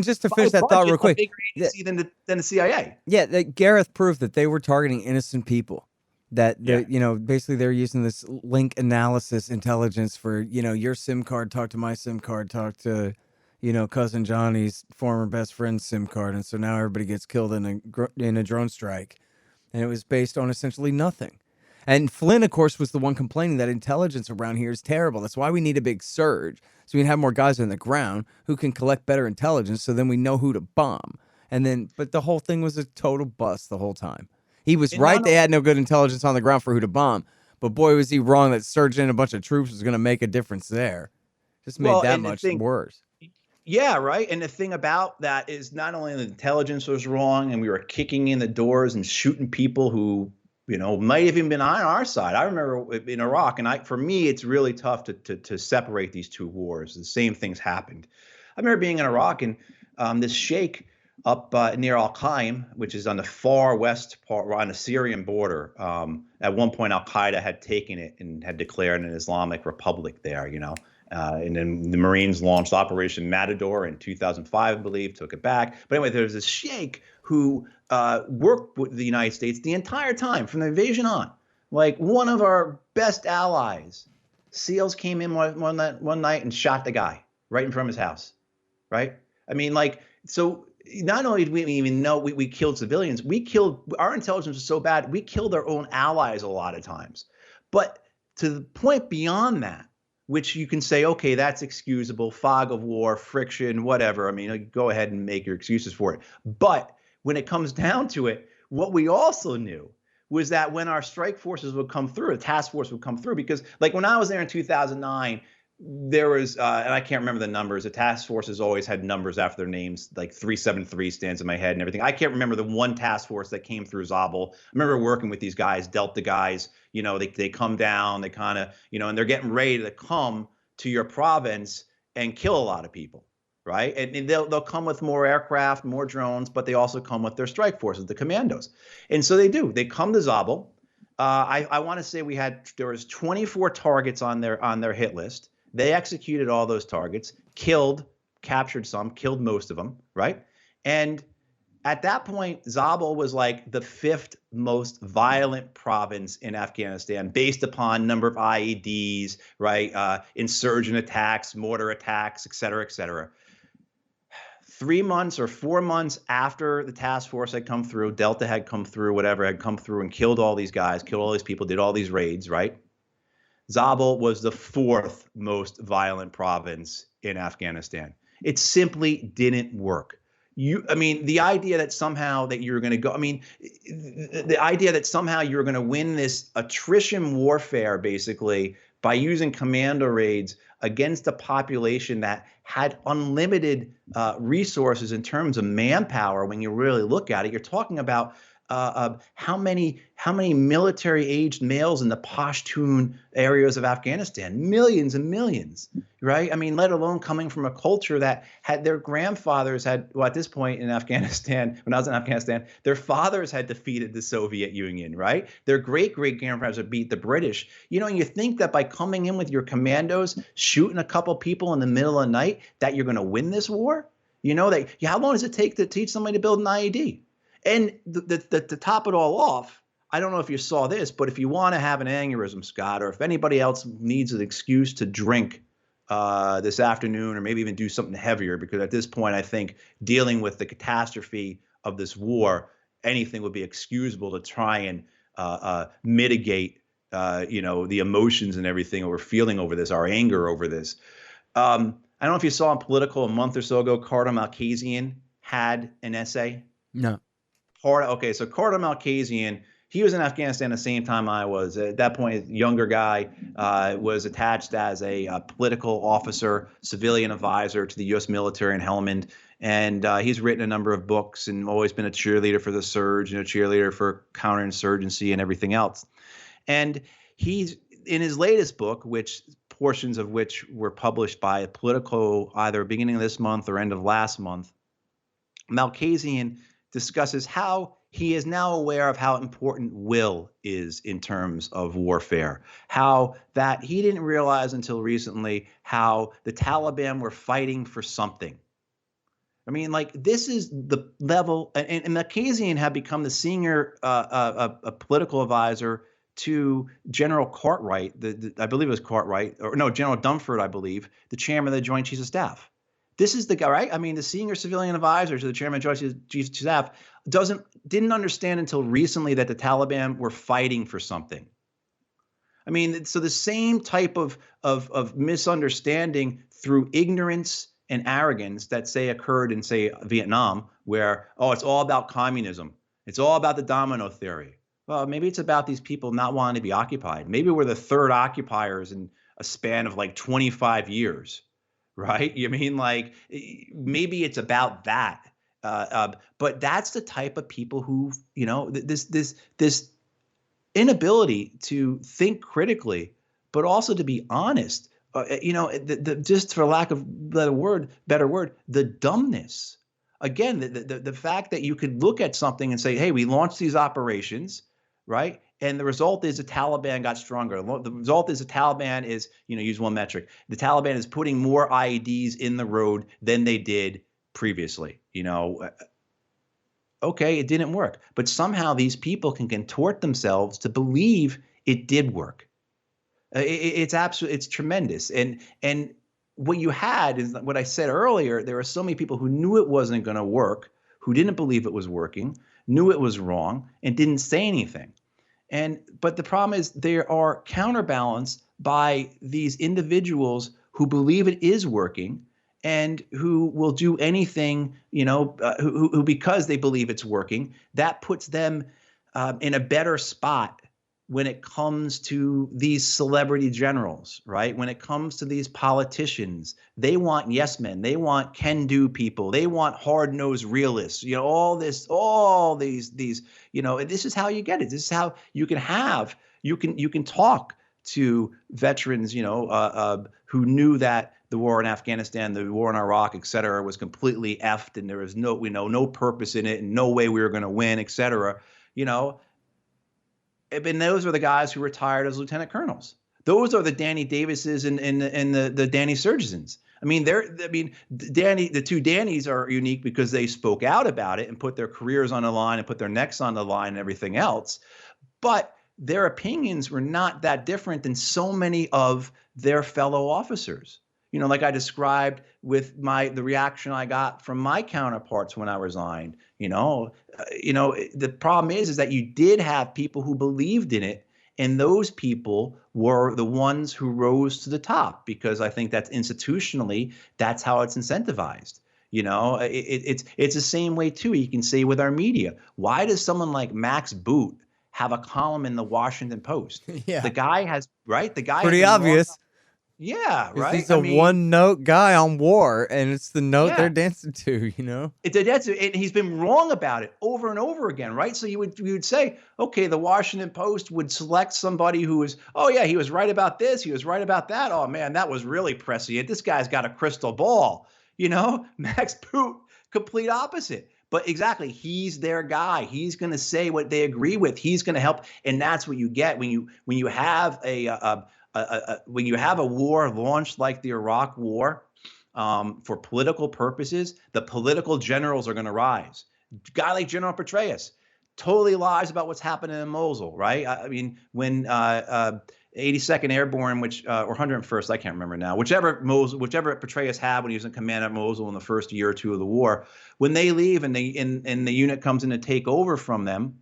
just to finish that thought real quick, bigger agency than the CIA. Yeah, Gareth proved that they were targeting innocent people. That basically they're using this link analysis intelligence for your SIM card talk to my SIM card talk to cousin Johnny's former best friend's SIM card, and so now everybody gets killed in a drone strike, and it was based on essentially nothing. And Flynn, of course, was the one complaining that intelligence around here is terrible. That's why we need a big surge, so we can have more guys on the ground who can collect better intelligence, so then we know who to bomb. But the whole thing was a total bust the whole time. He was right; they had no good intelligence on the ground for who to bomb. But boy, was he wrong that surging in a bunch of troops was going to make a difference there. Just made that much worse. Yeah, right. And the thing about that is not only the intelligence was wrong and we were kicking in the doors and shooting people who, might have even been on our side. I remember in Iraq, and for me, it's really tough to separate these two wars. The same things happened. I remember being in Iraq and this sheikh up near Al-Qaim, which is on the far west part, on the Syrian border. At one point, Al-Qaeda had taken it and had declared an Islamic Republic there, and then the Marines launched Operation Matador in 2005, I believe, took it back. But anyway, there's this sheikh who worked with the United States the entire time from the invasion on, like one of our best allies. SEALs came in one night and shot the guy right in front of his house, right? I mean, like, so not only did we even know we killed civilians, our intelligence was so bad, we killed our own allies a lot of times. But to the point beyond that, which you can say, okay, that's excusable, fog of war, friction, whatever. I mean, go ahead and make your excuses for it. But when it comes down to it, what we also knew was that when our strike forces would come through, a task force would come through, because like when I was there in 2009, there was, and I can't remember the numbers. The task forces always had numbers after their names, like 373 stands in my head and everything. I can't remember the one task force that came through Zabul. I remember working with these guys, Delta guys. They come down, they kind of, and they're getting ready to come to your province and kill a lot of people, right? And they'll come with more aircraft, more drones, but they also come with their strike forces, the commandos. And so they do. They come to Zabul. I want to say there was 24 targets on their hit list. They executed all those targets, captured some, killed most of them, right? And at that point, Zabul was like the 5th most violent province in Afghanistan based upon number of IEDs, right? Insurgent attacks, mortar attacks, et cetera, et cetera. 3 months or 4 months after the task force had come through, Delta had come through, whatever, had come through and killed all these guys, killed all these people, did all these raids, right? Zabul was the 4th most violent province in Afghanistan. It simply didn't work. The idea that somehow that you're going to go, the idea that somehow you're going to win this attrition warfare, basically, by using commando raids against a population that had unlimited resources in terms of manpower. When you really look at it, you're talking about how many military-aged males in the Pashtun areas of Afghanistan? Millions and millions, right? I mean, let alone coming from a culture that had their grandfathers at this point in Afghanistan, when I was in Afghanistan, their fathers had defeated the Soviet Union, right? Their great-great-grandfathers had beat the British. And you think that by coming in with your commandos, shooting a couple people in the middle of the night, that you're going to win this war? How long does it take to teach somebody to build an IED? And to top it all off, I don't know if you saw this, but if you want to have an aneurysm, Scott, or if anybody else needs an excuse to drink this afternoon, or maybe even do something heavier, because at this point, I think dealing with the catastrophe of this war, anything would be excusable to try and mitigate, the emotions and everything we're feeling over this, our anger over this. I don't know if you saw in Political a month or so ago, Carter Malkasian had an essay. No. So Carter Malkasian, he was in Afghanistan the same time I was. At that point, younger guy, was attached as a political officer, civilian advisor to the U.S. military in Helmand. And he's written a number of books and always been a cheerleader for the Surge and a cheerleader for counterinsurgency and everything else. And he's in his latest book, portions of which were published by Politico either beginning of this month or end of last month, Malkasian discusses how he is now aware of how important will is in terms of warfare, how that he didn't realize until recently how the Taliban were fighting for something. This is the level, and Malkasian had become the senior political advisor to General Cartwright, I believe it was Cartwright, or no, General Dunford, I believe, the chairman of the Joint Chiefs of Staff. This is the guy, right? The senior civilian advisor to the chairman of Joint Chiefs of Staff didn't understand until recently that the Taliban were fighting for something. So the same type of misunderstanding through ignorance and arrogance that occurred in Vietnam, where it's all about communism, it's all about the domino theory. Well, maybe it's about these people not wanting to be occupied. Maybe we're the 3rd occupiers in a span of 25 years. Right? Maybe it's about that. But that's the type of people who, this inability to think critically, but also to be honest, just for lack of better word, the dumbness again, the fact that you could look at something and say, hey, we launched these operations, right? And the result is the Taliban got stronger. The result is the Taliban is, use one metric. The Taliban is putting more IEDs in the road than they did previously. Okay, it didn't work. But somehow these people can contort themselves to believe it did work. It's tremendous. And what you had is what I said earlier. There are so many people who knew it wasn't going to work, who didn't believe it was working, knew it was wrong, and didn't say anything. But the problem is they are counterbalanced by these individuals who believe it is working and who will do anything, who because they believe it's working, that puts them in a better spot when it comes to these celebrity generals, right? When it comes to these politicians, they want yes men, they want can-do people, they want hard-nosed realists, all these, and this is how you get it. This is how you can talk to veterans, who knew that the war in Afghanistan, the war in Iraq, et cetera, was completely effed and there was no purpose in it and no way we were going to win, et cetera, And those are the guys who retired as lieutenant colonels. Those are the Danny Davises and the Danny Surgesons. The two Dannys are unique because they spoke out about it and put their careers on the line and put their necks on the line and everything else. But their opinions were not that different than so many of their fellow officers. Like I described with the reaction I got from my counterparts when I resigned. The problem is that you did have people who believed in it, and those people were the ones who rose to the top because I think that's institutionally that's how it's incentivized. It's the same way too. You can say with our media, why does someone like Max Boot have a column in the Washington Post? Yeah, the guy has right. The guy pretty obvious. Yeah, right. He's a one-note guy on war, and it's the note they're dancing to, And he's been wrong about it over and over again, right? So you would say, okay, the Washington Post would select somebody who was, oh yeah, he was right about this, he was right about that. Oh man, that was really prescient. This guy's got a crystal ball, Max Boot, complete opposite. But exactly, he's their guy. He's going to say what they agree with. He's going to help, and that's what you get when you have when you have a war launched like the Iraq War for political purposes. The political generals are going to rise. A guy like General Petraeus totally lies about what's happening in Mosul, right? When 82nd Airborne, or 101st, I can't remember now, whichever Petraeus had when he was in command at Mosul in the first year or two of the war, when they leave and the unit comes in to take over from them,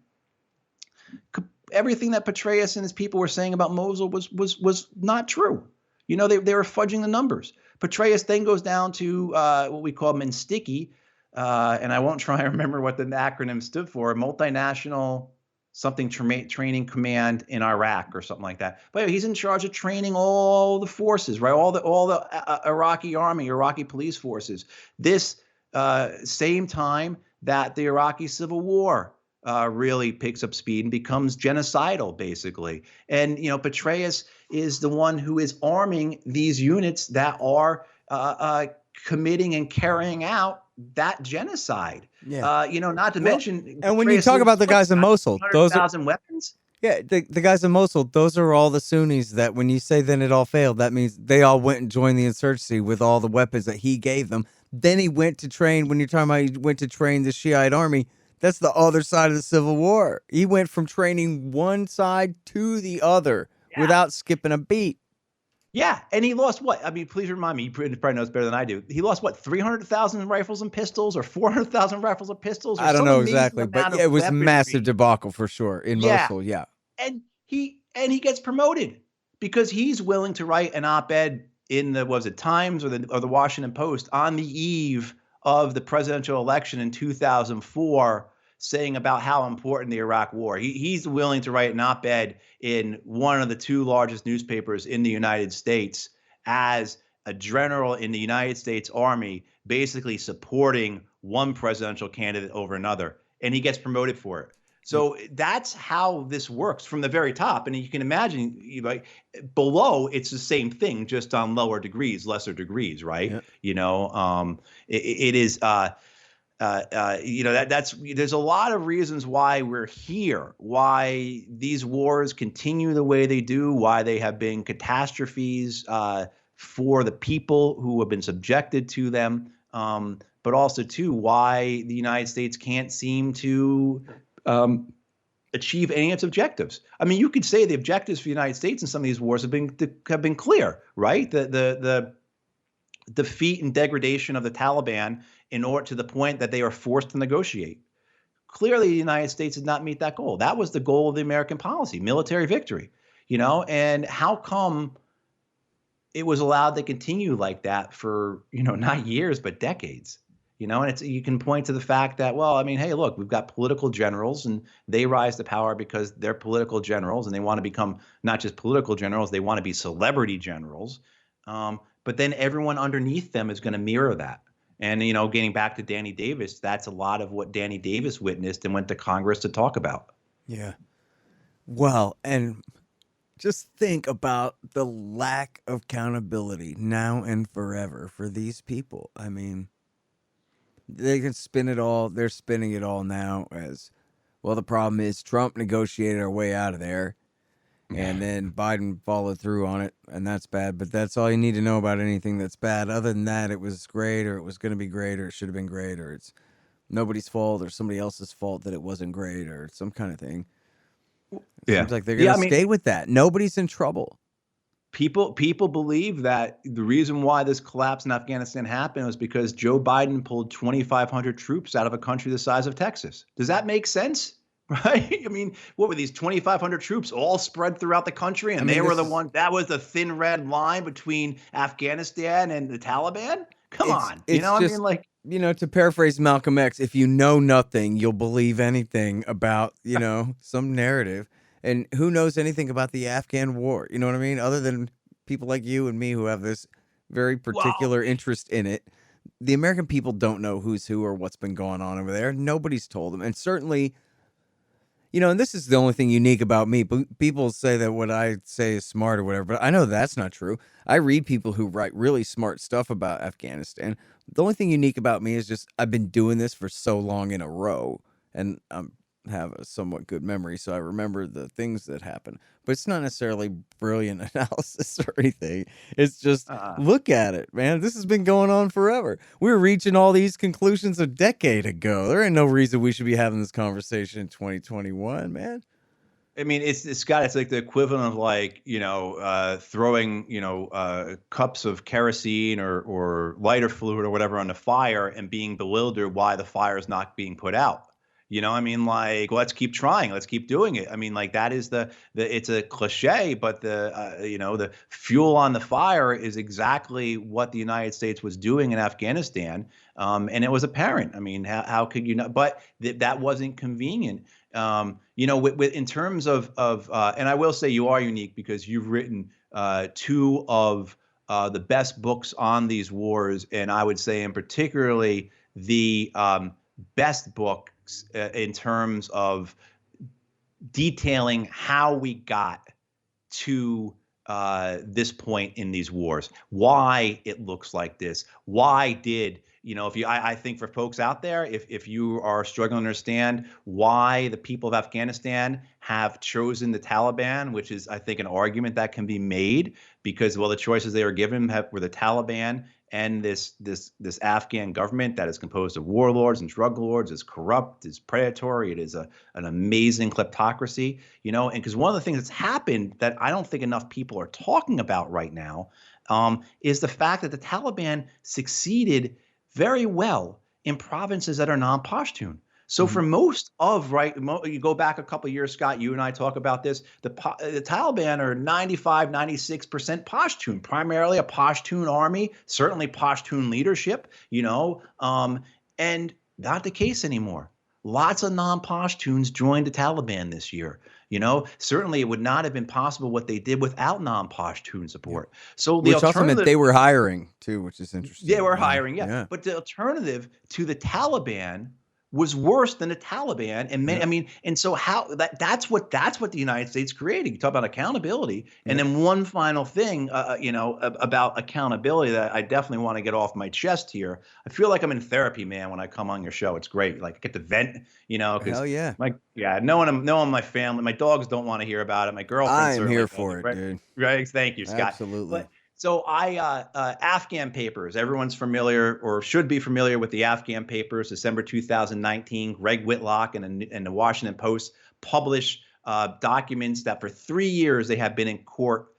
everything that Petraeus and his people were saying about Mosul was not true. They were fudging the numbers. Petraeus then goes down to what we call Minsticky, and I won't try and remember what the acronym stood for, multinational something training command in Iraq or something like that. But he's in charge of training all the forces, right? All the Iraqi army, Iraqi police forces. This same time that the Iraqi civil war really picks up speed and becomes genocidal, basically. And, Petraeus is the one who is arming these units that are committing and carrying out that genocide. Yeah. Not to mention. And when you talk about the guys in Mosul, those 100,000 weapons. Yeah, the guys in Mosul, those are all the Sunnis that when you say then it all failed, that means they all went and joined the insurgency with all the weapons that he gave them. Then he went to train, when you're talking about he went to train the Shiite army, that's the other side of the Civil War. He went from training one side to the other without skipping a beat. Yeah, and he lost what? Please remind me. You probably knows better than I do. He lost what? 300,000 rifles and pistols, or 400,000 rifles and pistols. Or I don't know exactly, but it was a massive debacle for sure in Mosul. Yeah, and he gets promoted because he's willing to write an op-ed in the Times or the Washington Post on the eve of the presidential election in 2004, saying about how important the Iraq war. He's willing to write an op-ed in one of the two largest newspapers in the United States as a general in the United States Army, basically supporting one presidential candidate over another. And he gets promoted for it. So that's how this works from the very top. And you can imagine, below, it's the same thing, just on lower degrees, lesser degrees, right? Yeah. It is there's a lot of reasons why we're here, why these wars continue the way they do, why they have been catastrophes for the people who have been subjected to them, but also too why the United States can't seem to achieve any of its objectives. I mean, you could say the objectives for the United States in some of these wars have been clear, right? The defeat and degradation of the Taliban in order to the point that they are forced to negotiate. Clearly, the United States did not meet that goal. That was the goal of the American policy, military victory, and how come it was allowed to continue like that for, not years, but decades, and you can point to the fact that, well, I mean, hey, look, we've got political generals and they rise to power because they're political generals and they want to become not just political generals, they want to be celebrity generals. But then everyone underneath them is going to mirror that. And, getting back to Danny Davis, that's a lot of what Danny Davis witnessed and went to Congress to talk about. Yeah. Well, and just think about the lack of accountability now and forever for these people. I mean, they can spin it all. They're spinning it all now as, well, the problem is Trump negotiated our way out of there. And then Biden followed through on it, and that's bad. But that's all you need to know about anything that's bad. Other than that, it was great, or it was going to be great, or it should have been great, or it's nobody's fault, or somebody else's fault that it wasn't great, or some kind of thing. Seems like they're going to stay with that. Nobody's in trouble. People believe that the reason why this collapse in Afghanistan happened was because Joe Biden pulled 2,500 troops out of a country the size of Texas. Does that make sense? Right? I mean, what were these 2,500 troops all spread throughout the country? And they were the one that was the thin red line between Afghanistan and the Taliban? Come on. To paraphrase Malcolm X, if you know nothing, you'll believe anything about, some narrative. And who knows anything about the Afghan war? You know what I mean? Other than people like you and me who have this very particular interest in it. The American people don't know who's who or what's been going on over there. Nobody's told them. And certainly, and this is the only thing unique about me. People say that what I say is smart or whatever, but I know that's not true. I read people who write really smart stuff about Afghanistan. The only thing unique about me is just I've been doing this for so long in a row, and have a somewhat good memory, so I remember the things that happen. But it's not necessarily brilliant analysis or anything. It's just, look at it, man. This has been going on forever. We were reaching all these conclusions a decade ago. There ain't no reason we should be having this conversation in 2021, man. I mean, it's like the equivalent of like, throwing, cups of kerosene or lighter fluid or whatever on the fire and being bewildered why the fire is not being put out. Let's keep trying. Let's keep doing it. I mean, like that is it's a cliche, but the fuel on the fire is exactly what the United States was doing in Afghanistan. And it was apparent. I mean, how could you not? But that wasn't convenient. In terms of and I will say you are unique because you've written two of the best books on these wars. And I would say in particularly the best book in terms of detailing how we got to this point in these wars, why it looks like this, why did, I think for folks out there, if you are struggling to understand why the people of Afghanistan have chosen the Taliban, which is, I think, an argument that can be made because, well, the choices they were given were the Taliban and this Afghan government that is composed of warlords and drug lords, is corrupt, is predatory. It is an amazing kleptocracy, and because one of the things that's happened that I don't think enough people are talking about right now is the fact that the Taliban succeeded very well in provinces that are non-Pashtun. So for most of, you go back a couple of years, Scott, you and I talk about this, the Taliban are 95, 96% Pashtun, primarily a Pashtun army, certainly Pashtun leadership, and not the case anymore. Lots of non-Pashtuns joined the Taliban this year. Certainly it would not have been possible what they did without non-Pashtun support. So which also meant they were hiring too, which is interesting. They were hiring, yeah. But the alternative to the Taliban was worse than the Taliban. And Yep. I mean, and so that's what the United States created. You talk about accountability. And Yep. then one final thing, about accountability that I definitely want to get off my chest here. I feel like I'm in therapy, man, when I come on your show. It's great. Like I get to vent, because Hell yeah. no one in my family, my dogs don't want to hear about it. My girlfriend I am certainly here doesn't, for it, right? dude. Right. Thank you, Scott. Absolutely. But so Afghan papers, everyone's familiar or should be familiar with the Afghan papers. December 2019, Greg Whitlock and the Washington Post published documents that for 3 years they have been in court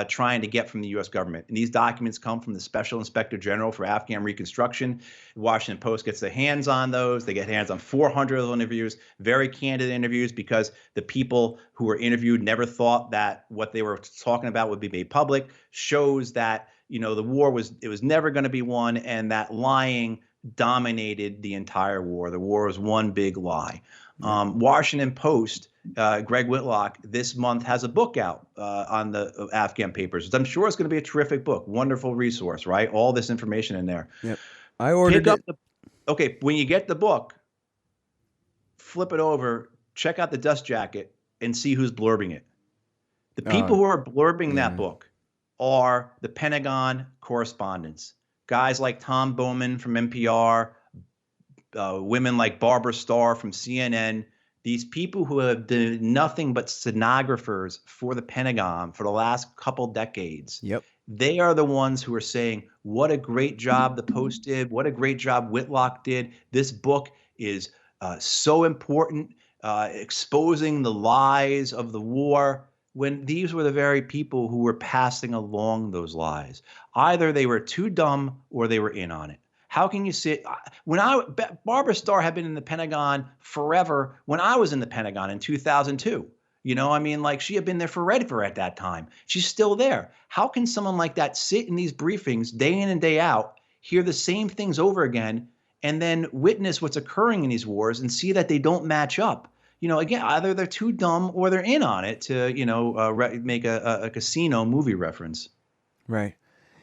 trying to get from the U.S. government. And these documents come from the Special Inspector General for Afghan Reconstruction. The Washington Post gets their hands on those. They get hands on 400 of those interviews, very candid interviews, because the people who were interviewed never thought that what they were talking about would be made public. Shows that, the war was never going to be won, and that lying dominated the entire war. The war was one big lie. Washington Post, Greg Whitlock, this month has a book out on the Afghan papers. I'm sure it's going to be a terrific book, wonderful resource, right? All this information in there. Yep. I ordered it. Okay, when you get the book, flip it over, check out the dust jacket, and see who's blurbing it. The people who are blurbing that book are the Pentagon correspondents, guys like Tom Bowman from NPR, women like Barbara Starr from CNN. These people who have been nothing but stenographers for the Pentagon for the last couple decades. Yep. They are the ones who are saying, what a great job the Post did. What a great job Whitlock did. This book is so important, exposing the lies of the war, when these were the very people who were passing along those lies. Either they were too dumb or they were in on it. How can you sit Barbara Starr had been in the Pentagon forever when I was in the Pentagon in 2002. She had been there forever at that time. She's still there. How can someone like that sit in these briefings day in and day out, hear the same things over again, and then witness what's occurring in these wars and see that they don't match up? Again, either they're too dumb or they're in on it to, make a casino movie reference. Right.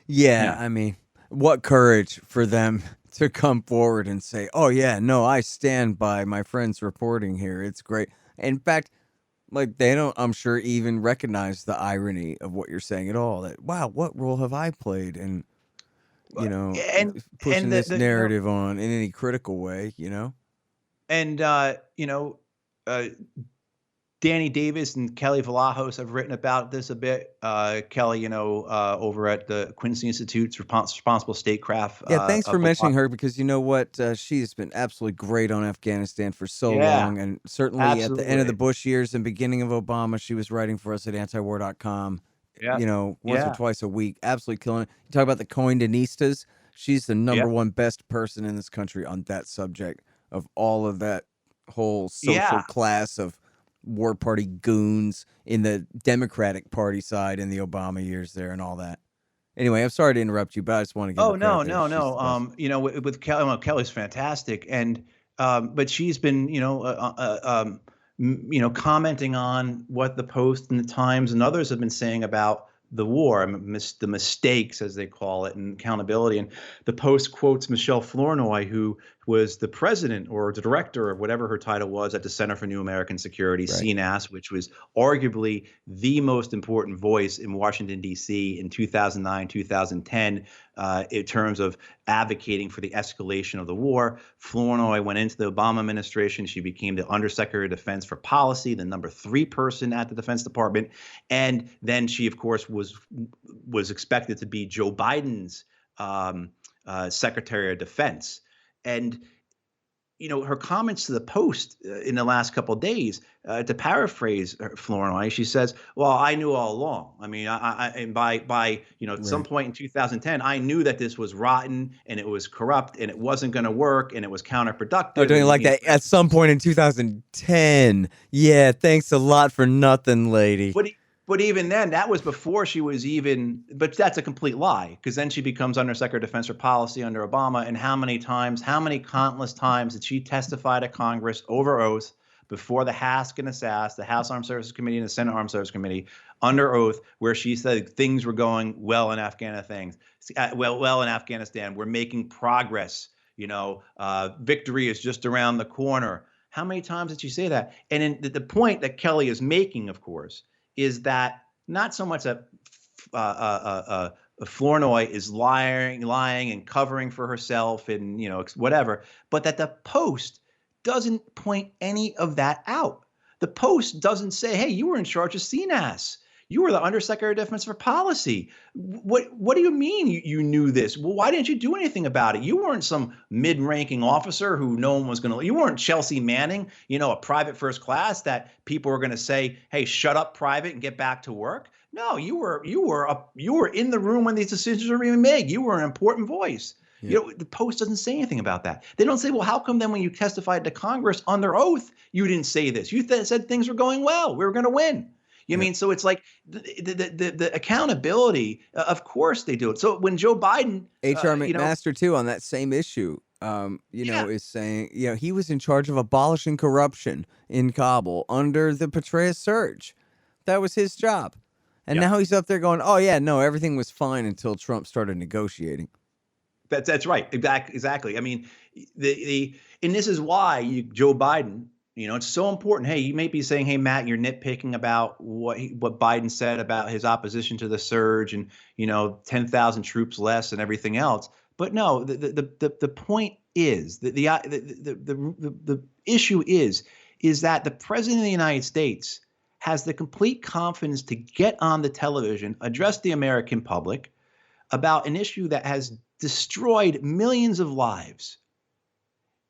Yeah. I mean, what courage for them to come forward and say, oh, yeah, no, I stand by my friend's reporting here. It's great. In fact, they don't, I'm sure, even recognize the irony of what you're saying at all. That, wow, what role have I played in, pushing this narrative on in any critical way, And, Danny Davis and Kelly Vlahos have written about this a bit. Kelly, over at the Quincy Institute's Responsible Statecraft. Yeah, thanks for mentioning her, because you know what? She's been absolutely great on Afghanistan for so long. And certainly at the end of the Bush years and beginning of Obama, she was writing for us at antiwar.com, once or twice a week. Absolutely killing it. You talk about the Coindinistas. She's the number one best person in this country on that subject of all of that whole social class of war party goons in the Democratic Party side in the Obama years there and all that. Anyway, I'm sorry to interrupt you, but I just want to give no. With Kelly, Kelly's fantastic, and but she's been commenting on what the Post and the Times and others have been saying about the war, the mistakes, as they call it, and accountability. And the Post quotes Michelle Flournoy, who was the president or the director or whatever her title was at the Center for New American Security, CNAS, which was arguably the most important voice in Washington, D.C. in 2009, 2010, in terms of advocating for the escalation of the war. Flournoy went into the Obama administration. She became the Undersecretary of Defense for Policy, the number 3 person at the Defense Department. And then she, of course, was expected to be Joe Biden's Secretary of Defense. And, her comments to the Post in the last couple of days, to paraphrase Flournoy, she says, well, I knew all along. I mean, and by at some point in 2010, I knew that this was rotten and it was corrupt and it wasn't going to work and it was counterproductive. Oh, don't you like that? At some point in 2010. Yeah, thanks a lot for nothing, lady. But even then, that was before she was even, but that's a complete lie, because then she becomes Undersecretary of Defense for Policy under Obama. And how many countless times did she testify to Congress over oath before the HASC and the SAS, the House Armed Services Committee and the Senate Armed Services Committee, under oath, where she said things were going well in Afghanistan. We're making progress. Victory is just around the corner. How many times did you say that? And the point that Kelly is making, of course, is that not so much that Flournoy is lying and covering for herself and whatever, but that the Post doesn't point any of that out. The Post doesn't say, "Hey, you were in charge of CNAS. You were the Undersecretary of Defense for Policy. What do you mean you knew this? Well, why didn't you do anything about it? You weren't some mid-ranking officer who no one was going to. You weren't Chelsea Manning, a private first class that people were going to say, 'Hey, shut up, private, and get back to work.' No, you were in the room when these decisions were being made. You were an important voice." Yeah. The Post doesn't say anything about that. They don't say, "Well, how come then when you testified to Congress under oath, you didn't say this? You said things were going well. We were going to win." You mean, so it's like the accountability, of course they do it. So when Joe Biden, H.R. McMaster too, on that same issue, is saying, he was in charge of abolishing corruption in Kabul under the Petraeus surge. That was his job. And now he's up there going, "Oh yeah, no, everything was fine until Trump started negotiating." That's right. Exactly. I mean, and this is why Joe Biden, it's so important. Hey, you may be saying, "Hey, Matt, you're nitpicking about what Biden said about his opposition to the surge and 10,000 troops less and everything else." But no, the point is the issue is that the president of the United States has the complete confidence to get on the television, address the American public about an issue that has destroyed millions of lives,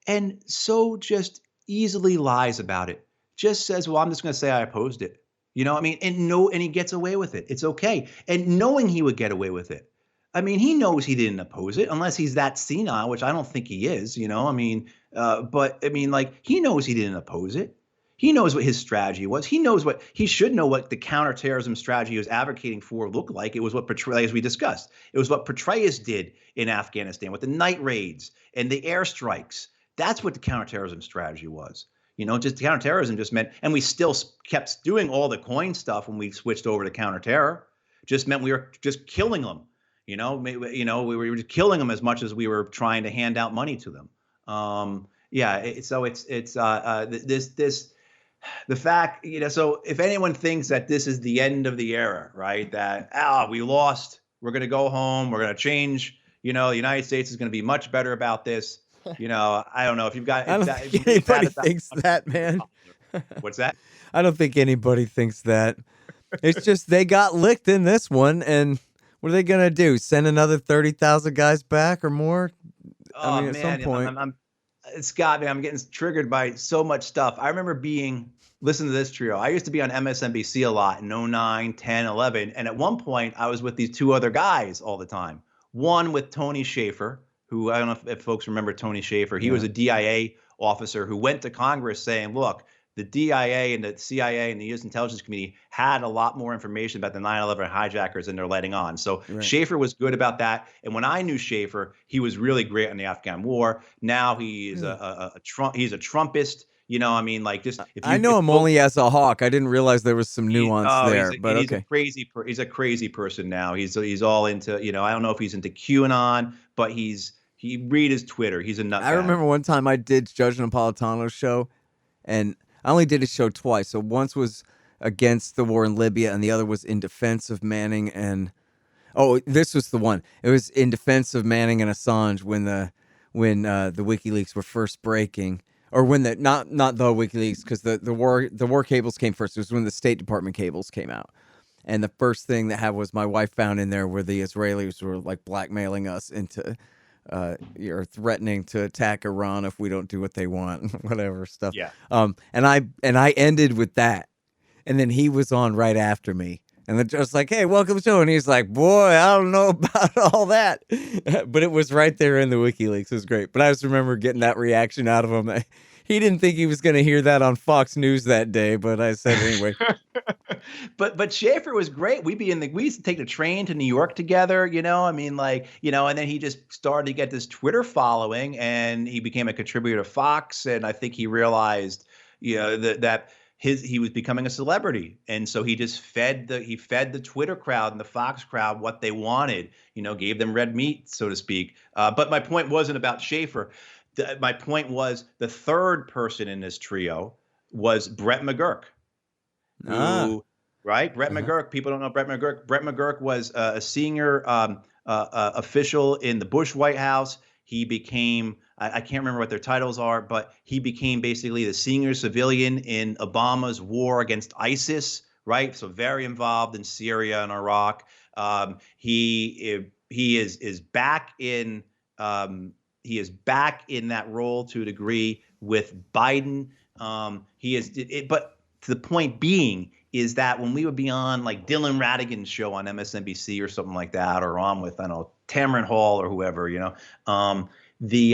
and so just easily lies about it. Just says, "Well, I'm just going to say I opposed it." And he gets away with it. It's okay. And knowing he would get away with it. I mean, he knows he didn't oppose it unless he's that senile, which I don't think he is, but he knows he didn't oppose it. He knows what his strategy was. He should know what the counterterrorism strategy he was advocating for looked like. It was what Petraeus, as we discussed, it was what Petraeus did in Afghanistan with the night raids and the airstrikes. That's what the counterterrorism strategy was. Just counterterrorism just meant, and we still kept doing all the coin stuff when we switched over to counterterror. Just meant we were just killing them. We were just killing them as much as we were trying to hand out money to them. The fact, so if anyone thinks that this is the end of the era, right, that, we lost, we're going to go home, we're going to change, the United States is going to be much better about this. I don't know if you've got. I don't think anybody thinks that, man. What's that? I don't think anybody thinks that. It's just they got licked in this one, and what are they going to do? Send another 30,000 guys back or more? At some point. Scott, man, I'm getting triggered by so much stuff. I remember listen to this trio. I used to be on MSNBC a lot in 09, 10, 11. And at one point, I was with these two other guys all the time. One with Tony Shaffer, who I don't know if folks remember Tony Shaffer. He was a DIA officer who went to Congress saying, "Look, the DIA and the CIA and the U.S. Intelligence Committee had a lot more information about the 9/11 hijackers than they're letting on." So Shaffer was good about that. And when I knew Shaffer, he was really great on the Afghan war. Now he is he's a Trumpist. I know him only as a hawk. I didn't realize there was some nuance there. But he's a crazy person now. He's all into, I don't know if he's into QAnon, but he read his Twitter. He's a nut. I remember one time I did Judge Napolitano's show, and I only did his show twice. So once was against the war in Libya, and the other was in defense of Manning and this was the one. It was in defense of Manning and Assange when the WikiLeaks were first breaking. Or when not the WikiLeaks, because the war cables came first. It was when the State Department cables came out, and the first thing that was my wife found in there where the Israelis were like blackmailing us into, or threatening to attack Iran if we don't do what they want, whatever stuff. Yeah. And I ended with that, and then he was on right after me. And then just like, "Hey, welcome to the show." And he's like, "Boy, I don't know about all that." But it was right there in the WikiLeaks. It was great. But I just remember getting that reaction out of him. He didn't think he was going to hear that on Fox News that day, but I said anyway. But Shaffer was great. We used to take the train to New York together, and then he just started to get this Twitter following, and he became a contributor to Fox. And I think he realized, that he was becoming a celebrity, and so he just fed the Twitter crowd and the Fox crowd what they wanted, gave them red meat, so to speak. But my point wasn't about Schaefer. My point was the third person in this trio was Brett McGurk, Ah. who, right? Brett Uh-huh. McGurk. People don't know Brett McGurk. Brett McGurk was a senior official in the Bush White House. He became, I can't remember what their titles are, but he became basically the senior civilian in Obama's war against ISIS, right? So very involved in Syria and Iraq. He is back in that role to a degree with Biden. But to the point being is that when we would be on like Dylan Radigan's show on MSNBC or something like that, or on with, I don't know, Tamron Hall or whoever, the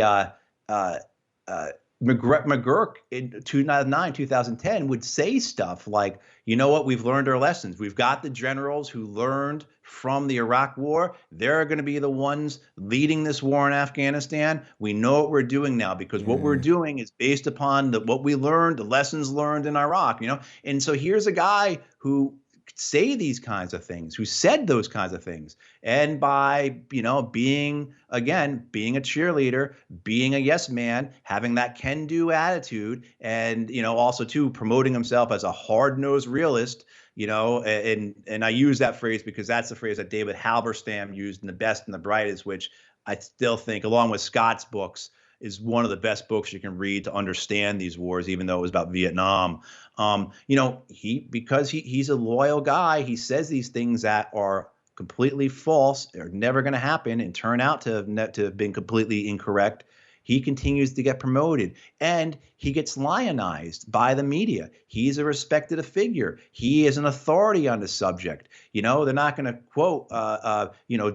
McGurk in 2009, 2010 would say stuff like, you know what, we've learned our lessons. We've got the generals who learned from the Iraq war. They're going to be the ones leading this war in Afghanistan. We know what we're doing now because what we're doing is based upon what we learned, the lessons learned in Iraq, And so here's a guy who say these kinds of things, who said those kinds of things. And by, being a cheerleader, being a yes man, having that can-do attitude, and, also too, promoting himself as a hard-nosed realist, and I use that phrase because that's the phrase that David Halberstam used in The Best and the Brightest, which I still think, along with Scott's books, is one of the best books you can read to understand these wars, even though it was about Vietnam. Because he's a loyal guy, he says these things that are completely false, are never going to happen, and turn out to have been completely incorrect. He continues to get promoted, and he gets lionized by the media. He's a respected figure. He is an authority on the subject. They're not going to quote,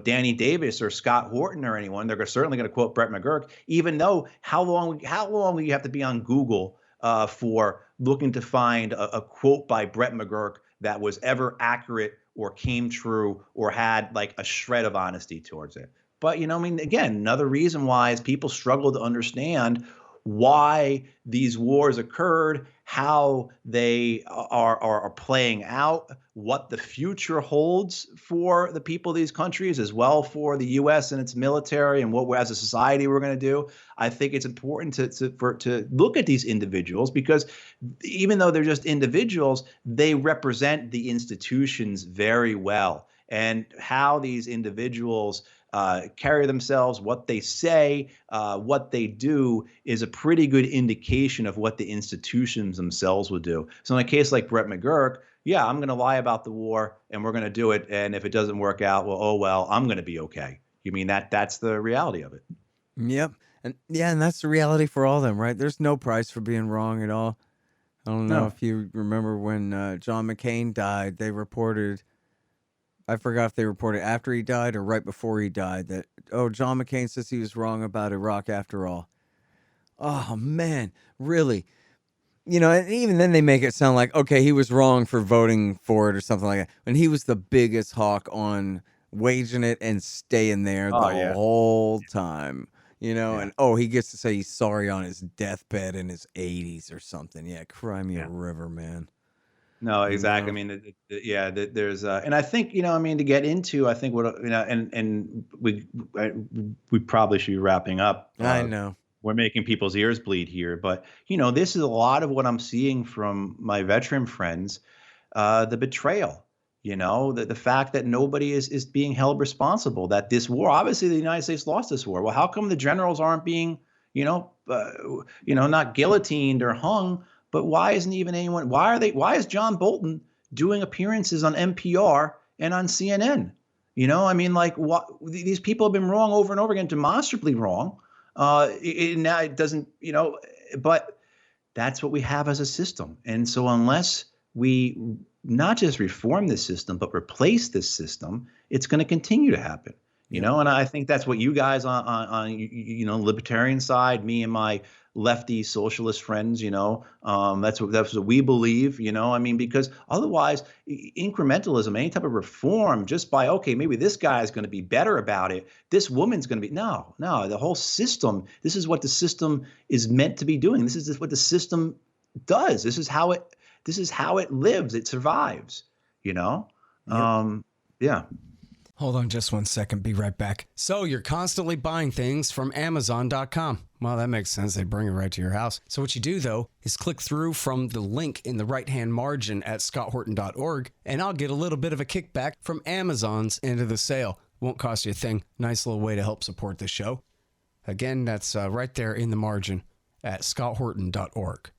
Danny Davis or Scott Horton or anyone. They're certainly going to quote Brett McGurk, even though how long will you have to be on Google for looking to find a quote by Brett McGurk that was ever accurate or came true or had like a shred of honesty towards it? But, again, another reason why is people struggle to understand why these wars occurred, how they are playing out, what the future holds for the people of these countries, as well for the U.S. and its military, and what as a society we're going to do. I think it's important to look at these individuals, because even though they're just individuals, they represent the institutions very well, and how these individuals carry themselves, what they say, what they do is a pretty good indication of what the institutions themselves would do. So in a case like Brett McGurk, yeah, I'm going to lie about the war and we're going to do it. And if it doesn't work out, well, oh, well, I'm going to be okay. You mean that's the reality of it. Yep. And that's the reality for all of them, right? There's no price for being wrong at all. I don't know if you remember when John McClain died, they reported, I forgot if they reported after he died or right before he died, that, John McClain says he was wrong about Iraq after all. Oh, man, really? And even then they make it sound like, okay, he was wrong for voting for it or something like that. When he was the biggest hawk on waging it and staying there the whole time. And he gets to say he's sorry on his deathbed in his 80s or something. Yeah, cry me a river, man. No, exactly. I mean, there's, and I think, to get into, I think what, and we probably should be wrapping up. I know. We're making people's ears bleed here, but, this is a lot of what I'm seeing from my veteran friends, the betrayal, the fact that nobody is being held responsible, that this war, obviously the United States lost this war. Well, how come the generals aren't being, not guillotined or hung? But why isn't even anyone? Why is John Bolton doing appearances on NPR and on CNN? What these people have been wrong over and over again, demonstrably wrong. Now it doesn't, but that's what we have as a system. And so unless we not just reform this system, but replace this system, it's going to continue to happen. And I think that's what you guys on libertarian side, me and my lefty socialist friends, that's what we believe, because otherwise incrementalism, any type of reform, just by, okay, maybe this guy is going to be better about it, this woman's going to be, no, the whole system, this is what the system is meant to be doing. This is what the system does. This is how This is how it lives. It survives, you know? Yep. Yeah. Hold on just one second. Be right back. So you're constantly buying things from Amazon.com. Well, that makes sense. They bring it right to your house. So what you do, though, is click through from the link in the right-hand margin at scotthorton.org, and I'll get a little bit of a kickback from Amazon's end of the sale. Won't cost you a thing. Nice little way to help support the show. Again, that's right there in the margin at scotthorton.org.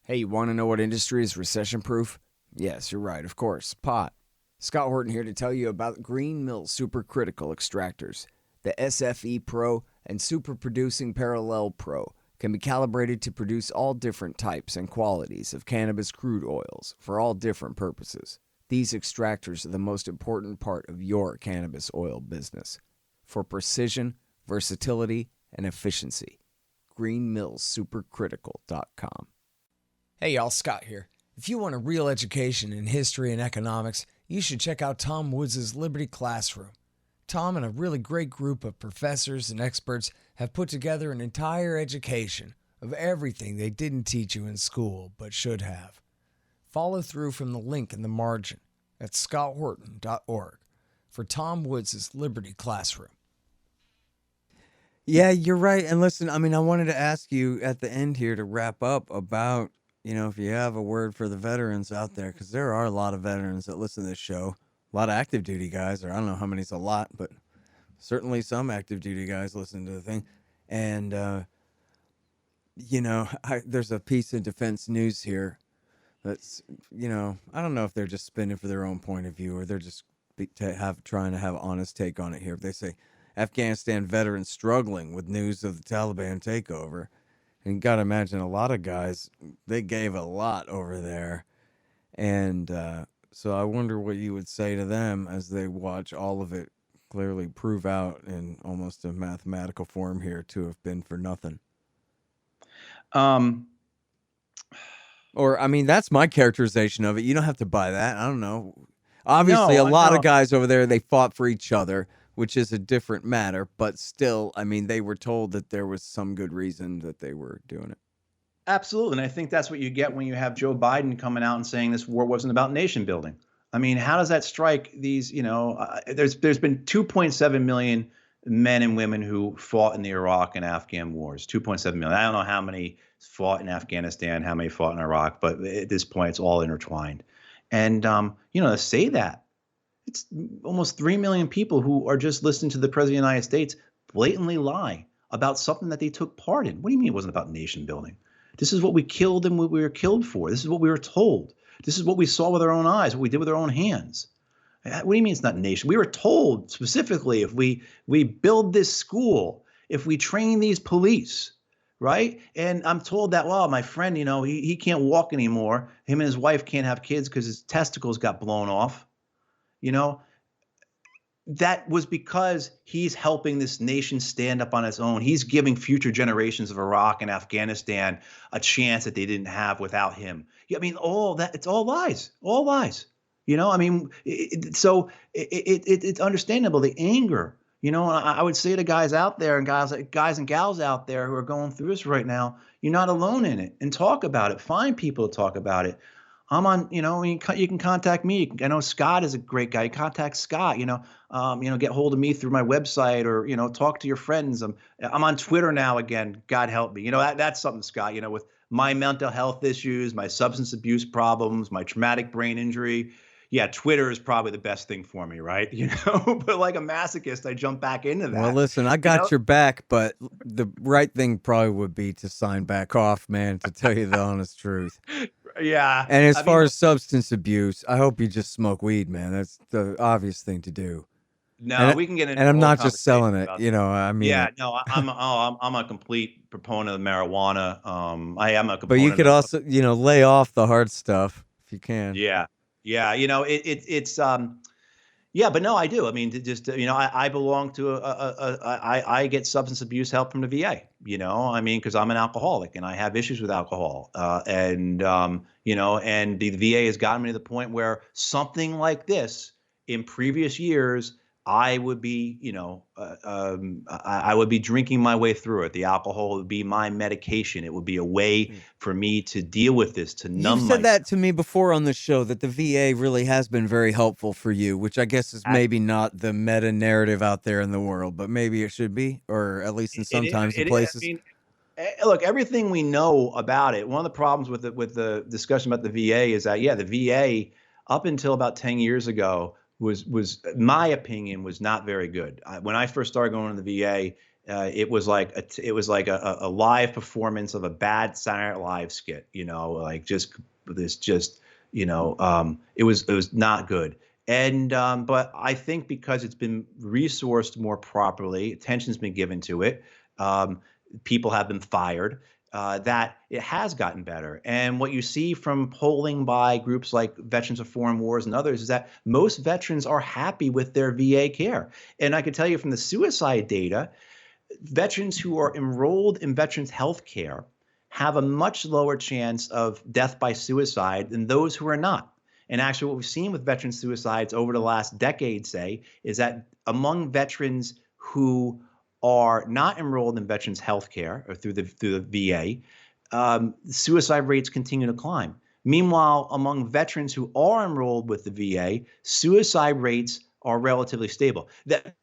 Hey, you want to know what industry is recession-proof? Yes, you're right, of course, pot. Scott Horton here to tell you about Green Mill Supercritical Extractors. The SFE Pro and Super Producing Parallel Pro can be calibrated to produce all different types and qualities of cannabis crude oils for all different purposes. These extractors are the most important part of your cannabis oil business for precision, versatility, and efficiency. greenmillsupercritical.com. Hey y'all, Scott here. If you want a real education in history and economics, you should check out Tom Woods' Liberty Classroom. Tom and a really great group of professors and experts have put together an entire education of everything they didn't teach you in school but should have. Follow through from the link in the margin at scotthorton.org for Tom Woods' Liberty Classroom. Yeah, you're right. And listen, I wanted to ask you at the end here to wrap up about, if you have a word for the veterans out there, because there are a lot of veterans that listen to this show, a lot of active duty guys, or I don't know how many's a lot, but certainly some active duty guys listen to the thing. And, there's a piece of Defense News here that's, I don't know if they're just spinning for their own point of view or they're just trying to have an honest take on it here. They say Afghanistan veterans struggling with news of the Taliban takeover. And you got to imagine a lot of guys, they gave a lot over there. And so I wonder what you would say to them as they watch all of it clearly prove out in almost a mathematical form here to have been for nothing. Or, that's my characterization of it. You don't have to buy that. I don't know. Obviously, a lot of guys over there, they fought for each other, which is a different matter, but still, they were told that there was some good reason that they were doing it. Absolutely. And I think that's what you get when you have Joe Biden coming out and saying this war wasn't about nation building. How does that strike these, there's been 2.7 million men and women who fought in the Iraq and Afghan wars, 2.7 million. I don't know how many fought in Afghanistan, how many fought in Iraq, but at this point, it's all intertwined. And, to say that, it's almost 3 million people who are just listening to the President of the United States blatantly lie about something that they took part in. What do you mean it wasn't about nation building? This is what we killed and what we were killed for. This is what we were told. This is what we saw with our own eyes, what we did with our own hands. What do you mean it's not nation? We were told specifically if we build this school, if we train these police, right? And I'm told that, well, my friend, he can't walk anymore. Him and his wife can't have kids because his testicles got blown off. That was because he's helping this nation stand up on its own. He's giving future generations of Iraq and Afghanistan a chance that they didn't have without him. All that, it's all lies, all lies. So it's understandable, the anger, and I would say to guys out there and guys and gals out there who are going through this right now, you're not alone in it, and talk about it. Find people to talk about it. I'm on, you can contact me. I know Scott is a great guy. Contact Scott, get hold of me through my website or, talk to your friends. I'm on Twitter now again. God help me. That's something, Scott, with my mental health issues, my substance abuse problems, my traumatic brain injury. Yeah, Twitter is probably the best thing for me, right? But like a masochist, I jump back into that. Well, listen, I got your back, but the right thing probably would be to sign back off, man, to tell you the honest truth. Yeah. And as far as substance abuse, I hope you just smoke weed, man. That's the obvious thing to do. No, we can get into. And I'm not just selling it, Yeah, no, I'm a complete proponent of marijuana. I am a. But you could also, lay off the hard stuff if you can. Yeah. Yeah, but no, I do. I belong to I get substance abuse help from the VA, because I'm an alcoholic and I have issues with alcohol. And the VA has gotten me to the point where something like this in previous years, I would be, I would be drinking my way through it. The alcohol would be my medication. It would be a way for me to deal with this, to You've numb said myself. that to me before on the show, that the VA really has been very helpful for you, which I guess is maybe not the meta narrative out there in the world, but maybe it should be, or at least in some times and It is. I places. mean, look, everything we know about it. One of the problems with the discussion about the VA is that, yeah, the VA up until about 10 years ago was my opinion was not very good. When I first started going to the VA, it was like a live performance of a bad Saturday Night Live skit. Like it was not good. And but I think because it's been resourced more properly, attention's been given to it. People have been fired, that it has gotten better. And what you see from polling by groups like Veterans of Foreign Wars and others is that most veterans are happy with their VA care. And I can tell you from the suicide data, veterans who are enrolled in veterans health care have a much lower chance of death by suicide than those who are not. And actually, what we've seen with veteran suicides over the last decade, say, is that among veterans who are not enrolled in veterans health care or through the VA, suicide rates continue to climb. Meanwhile, among veterans who are enrolled with the VA, suicide rates are relatively stable. That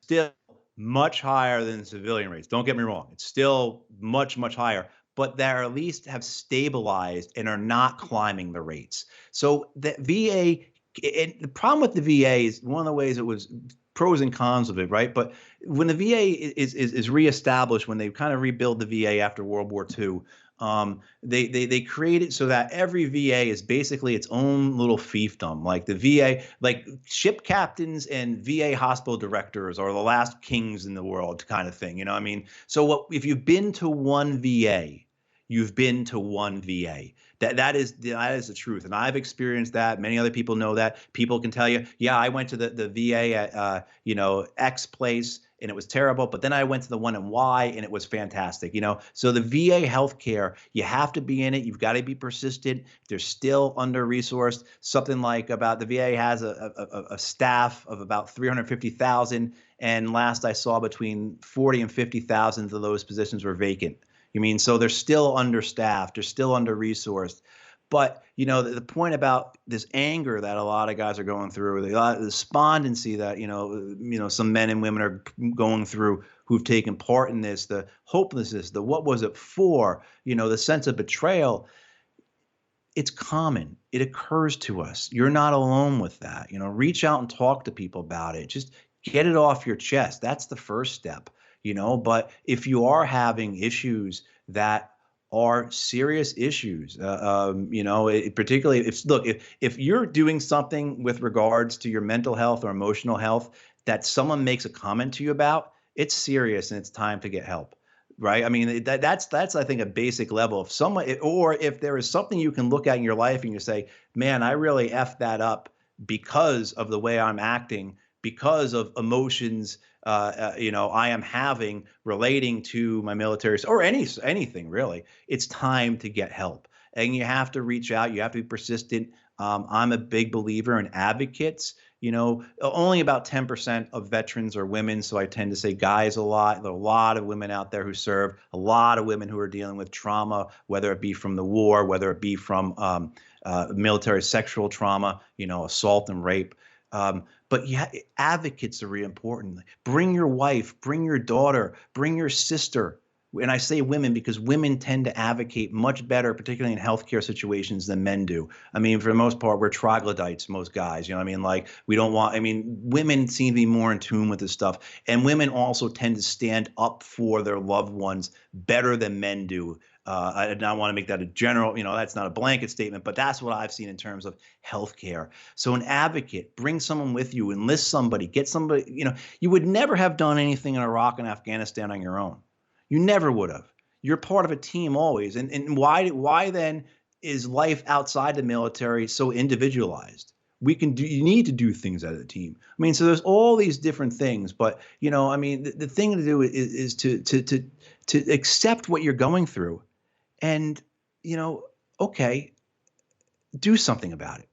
still much higher than civilian rates. Don't get me wrong. It's still much, much higher, but they at least have stabilized and are not climbing the rates. So the VA, and the problem with the VA is one of the ways it was pros and cons of it, right? But when the VA is reestablished, when they kind of rebuild the VA after World War II, they create it so that every VA is basically its own little fiefdom. Like the VA, like ship captains and VA hospital directors are the last kings in the world, kind of thing. I mean, so if you've been to one VA, you've been to one VA. That is the truth, and I've experienced that. Many other people know that. People can tell you, yeah, I went to the VA at X place and it was terrible, but then I went to the one in Y and it was fantastic. So the VA healthcare, you have to be in it. You've got to be persistent. They're still under resourced. Something like about the VA has a staff of about 350,000, and last I saw between 40 and 50,000 of those positions were vacant. So they're still understaffed, they're still under-resourced. But, the point about this anger that a lot of guys are going through, the despondency that, some men and women are going through who've taken part in this, the hopelessness, the what was it for, the sense of betrayal, it's common. It occurs to us. You're not alone with that. Reach out and talk to people about it. Just get it off your chest. That's the first step. But if you are having issues that are serious issues, particularly if you're doing something with regards to your mental health or emotional health that someone makes a comment to you about, it's serious and it's time to get help. Right. I mean, that's I think a basic level. If someone, or if there is something you can look at in your life and you say, man, I really effed that up because of the way I'm acting, because of emotions I am having relating to my military or anything really, it's time to get help. And you have to reach out. You have to be persistent. I'm a big believer in advocates. Only about 10% of veterans are women. So I tend to say guys a lot. There are a lot of women out there who serve, a lot of women who are dealing with trauma, whether it be from the war, whether it be from military sexual trauma, assault and rape. But yeah, advocates are really important. Bring your wife, bring your daughter, bring your sister. And I say women because women tend to advocate much better, particularly in healthcare situations, than men do. I mean, for the most part, we're troglodytes, most guys. Like women seem to be more in tune with this stuff. And women also tend to stand up for their loved ones better than men do. I don't want to make that a general, that's not a blanket statement, but that's what I've seen in terms of healthcare. So an advocate, bring someone with you, enlist somebody, get somebody, you would never have done anything in Iraq and Afghanistan on your own. You never would have. You're part of a team always. And why then is life outside the military so individualized? You need to do things as a team. So there's all these different things, but the thing to do is to accept what you're going through. And, okay, do something about it,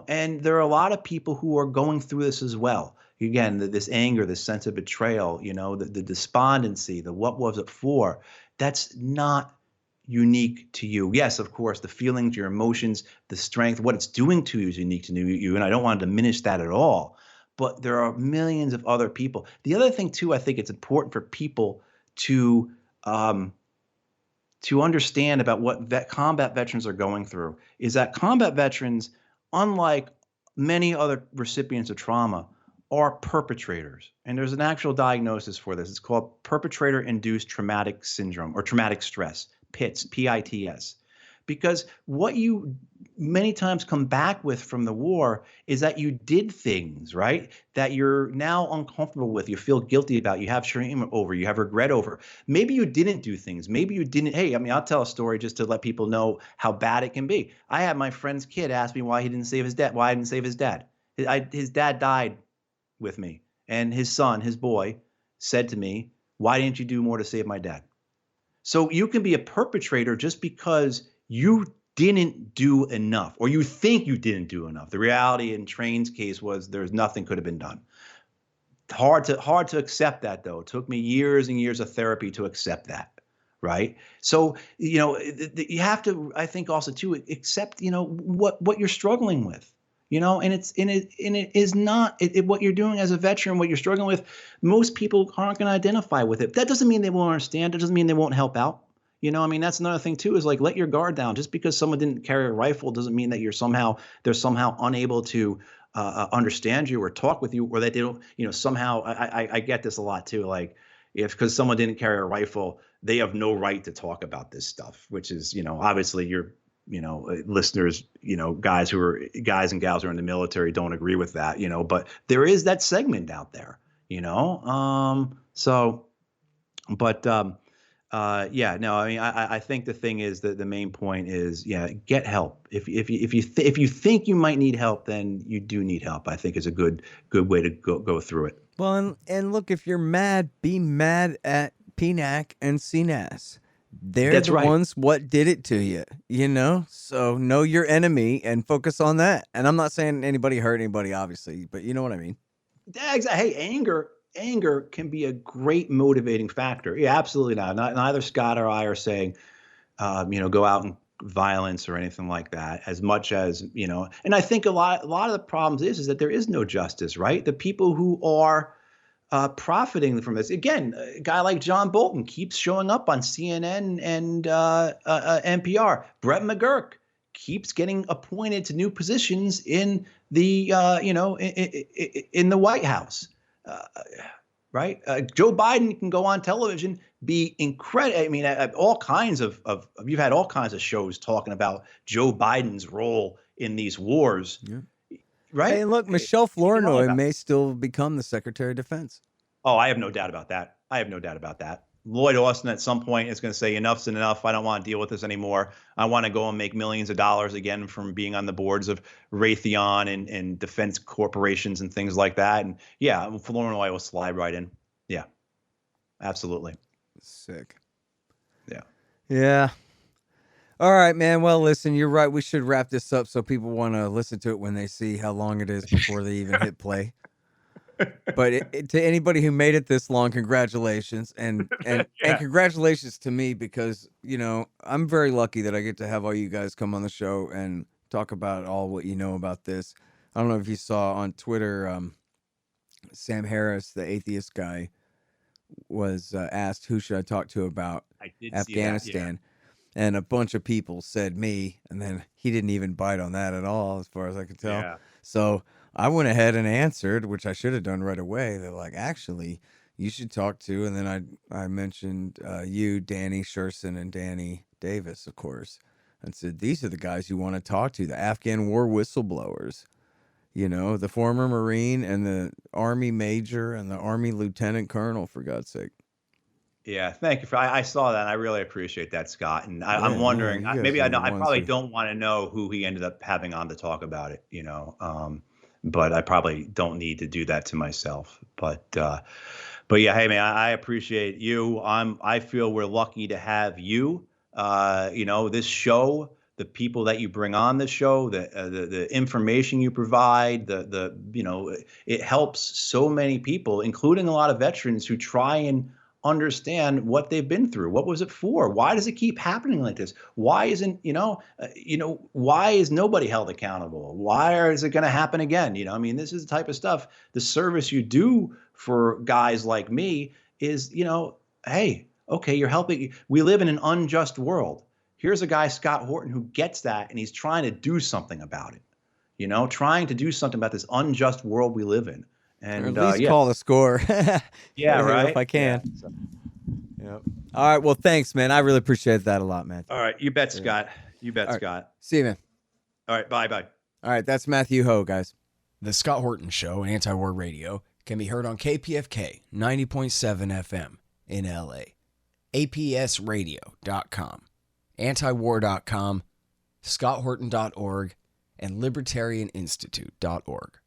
and there are a lot of people who are going through this as well. again, this anger, this sense of betrayal, the despondency, the what was it for, that's not unique to you. Yes, of course, the feelings, your emotions, the strength, what it's doing to you is unique to you. And I don't want to diminish that at all. But there are millions of other people. The other thing, too, I think it's important for people to understand about what combat veterans are going through is that combat veterans, unlike many other recipients of trauma, are perpetrators. And there's an actual diagnosis for this. It's called perpetrator-induced traumatic syndrome or traumatic stress, PITS, P-I-T-S. Because what you many times come back with from the war is that you did things, right, that you're now uncomfortable with, you feel guilty about, you have shame over, you have regret over. Maybe you didn't do things. Maybe you didn't. Hey, I mean, I'll tell a story just to let people know how bad it can be. I had my friend's kid ask me why he didn't save his dad, why I didn't save his dad. His dad died with me. And his son, his boy, said to me, why didn't you do more to save my dad? So you can be a perpetrator just because you didn't do enough, or you think you didn't do enough. The reality in Train's case was there's nothing could have been done. Hard to accept that, though. It took me years and years of therapy to accept that, right? So, you have to, I think, also too, accept, what you're struggling with, and it is not what you're doing as a veteran, what you're struggling with. Most people aren't going to identify with it. That doesn't mean they won't understand. It doesn't mean they won't help out. That's another thing too, is like, let your guard down. Just because someone didn't carry a rifle doesn't mean that they're somehow unable to understand you or talk with you, or that they don't, somehow, I get this a lot too. Like, because someone didn't carry a rifle, they have no right to talk about this stuff, which is, obviously your, listeners, guys and gals who are in the military don't agree with that, but there is that segment out there, I think the thing is that the main point is, get help. If you think you might need help, then you do need help. I think is a good way to go through it. Well, and look, if you're mad, be mad at PNAC and CNAS. They're That's the right. ones what did it to you, So know your enemy and focus on that. And I'm not saying anybody hurt anybody, obviously, but you know what I mean. Hey, anger can be a great motivating factor. Yeah, absolutely not. Neither Scott or I are saying, go out and violence or anything like that, as much as, and I think a lot of the problems is that there is no justice, right? The people who are profiting from this, again, a guy like John Bolton keeps showing up on CNN and NPR. Brett McGurk keeps getting appointed to new positions in the, in the White House. Right. Joe Biden can go on television, be incredible. I mean, all kinds of you've had all kinds of shows talking about Joe Biden's role in these wars. Yeah. Right. Hey, look, Michelle Flournoy may still become the Secretary of Defense. Oh, I have no doubt about that. Lloyd Austin at some point is going to say enough's enough. I don't want to deal with this anymore. I want to go and make millions of dollars again from being on the boards of Raytheon and defense corporations and things like that. And yeah, Flournoy will slide right in. Yeah, absolutely. Sick. Yeah. Yeah. All right, man. Well, listen, you're right. We should wrap this up so people want to listen to it when they see how long it is before they even hit play. But to anybody who made it this long, congratulations. And congratulations to me, because, I'm very lucky that I get to have all you guys come on the show and talk about all what you know about this. I don't know if you saw on Twitter, Sam Harris, the atheist guy, was asked, who should I talk to about Afghanistan? And a bunch of people said me, and then he didn't even bite on that at all, as far as I could tell. Yeah. So I went ahead and answered, which I should have done right away. They're like, actually, you should talk to. And then I mentioned you, Danny Sherson, and Danny Davis, of course, and said, these are the guys you want to talk to, the Afghan war whistleblowers. The former Marine and the Army major and the Army lieutenant colonel, for God's sake. Yeah, thank you. I saw that. And I really appreciate that, Scott. And I'm wondering, maybe I probably don't want to know who he ended up having on to talk about it, but I probably don't need to do that to myself. But yeah, hey man, I appreciate you. I feel we're lucky to have you. This show, the people that you bring on the show, the information you provide, it helps so many people, including a lot of veterans who try and understand what they've been through. What was it for? Why does it keep happening like this? Why isn't, why is nobody held accountable? Why is it going to happen again? I mean, this is the type of stuff, the service you do for guys like me is, hey, okay, you're helping. We live in an unjust world. Here's a guy, Scott Horton, who gets that, and he's trying to do something about it, trying to do something about this unjust world we live in. And or at least call the score. Yeah, right. If I can. Yeah, so. Yep. All right. Well, thanks, man. I really appreciate that a lot, man. All right. You bet, Scott. You bet, All right. Scott. See you, man. All right. Bye-bye. All right. That's Matthew Hoh, guys. The Scott Horton Show, Anti-War Radio, can be heard on KPFK 90.7 FM in LA, APSradio.com, antiwar.com, scotthorton.org, and libertarianinstitute.org.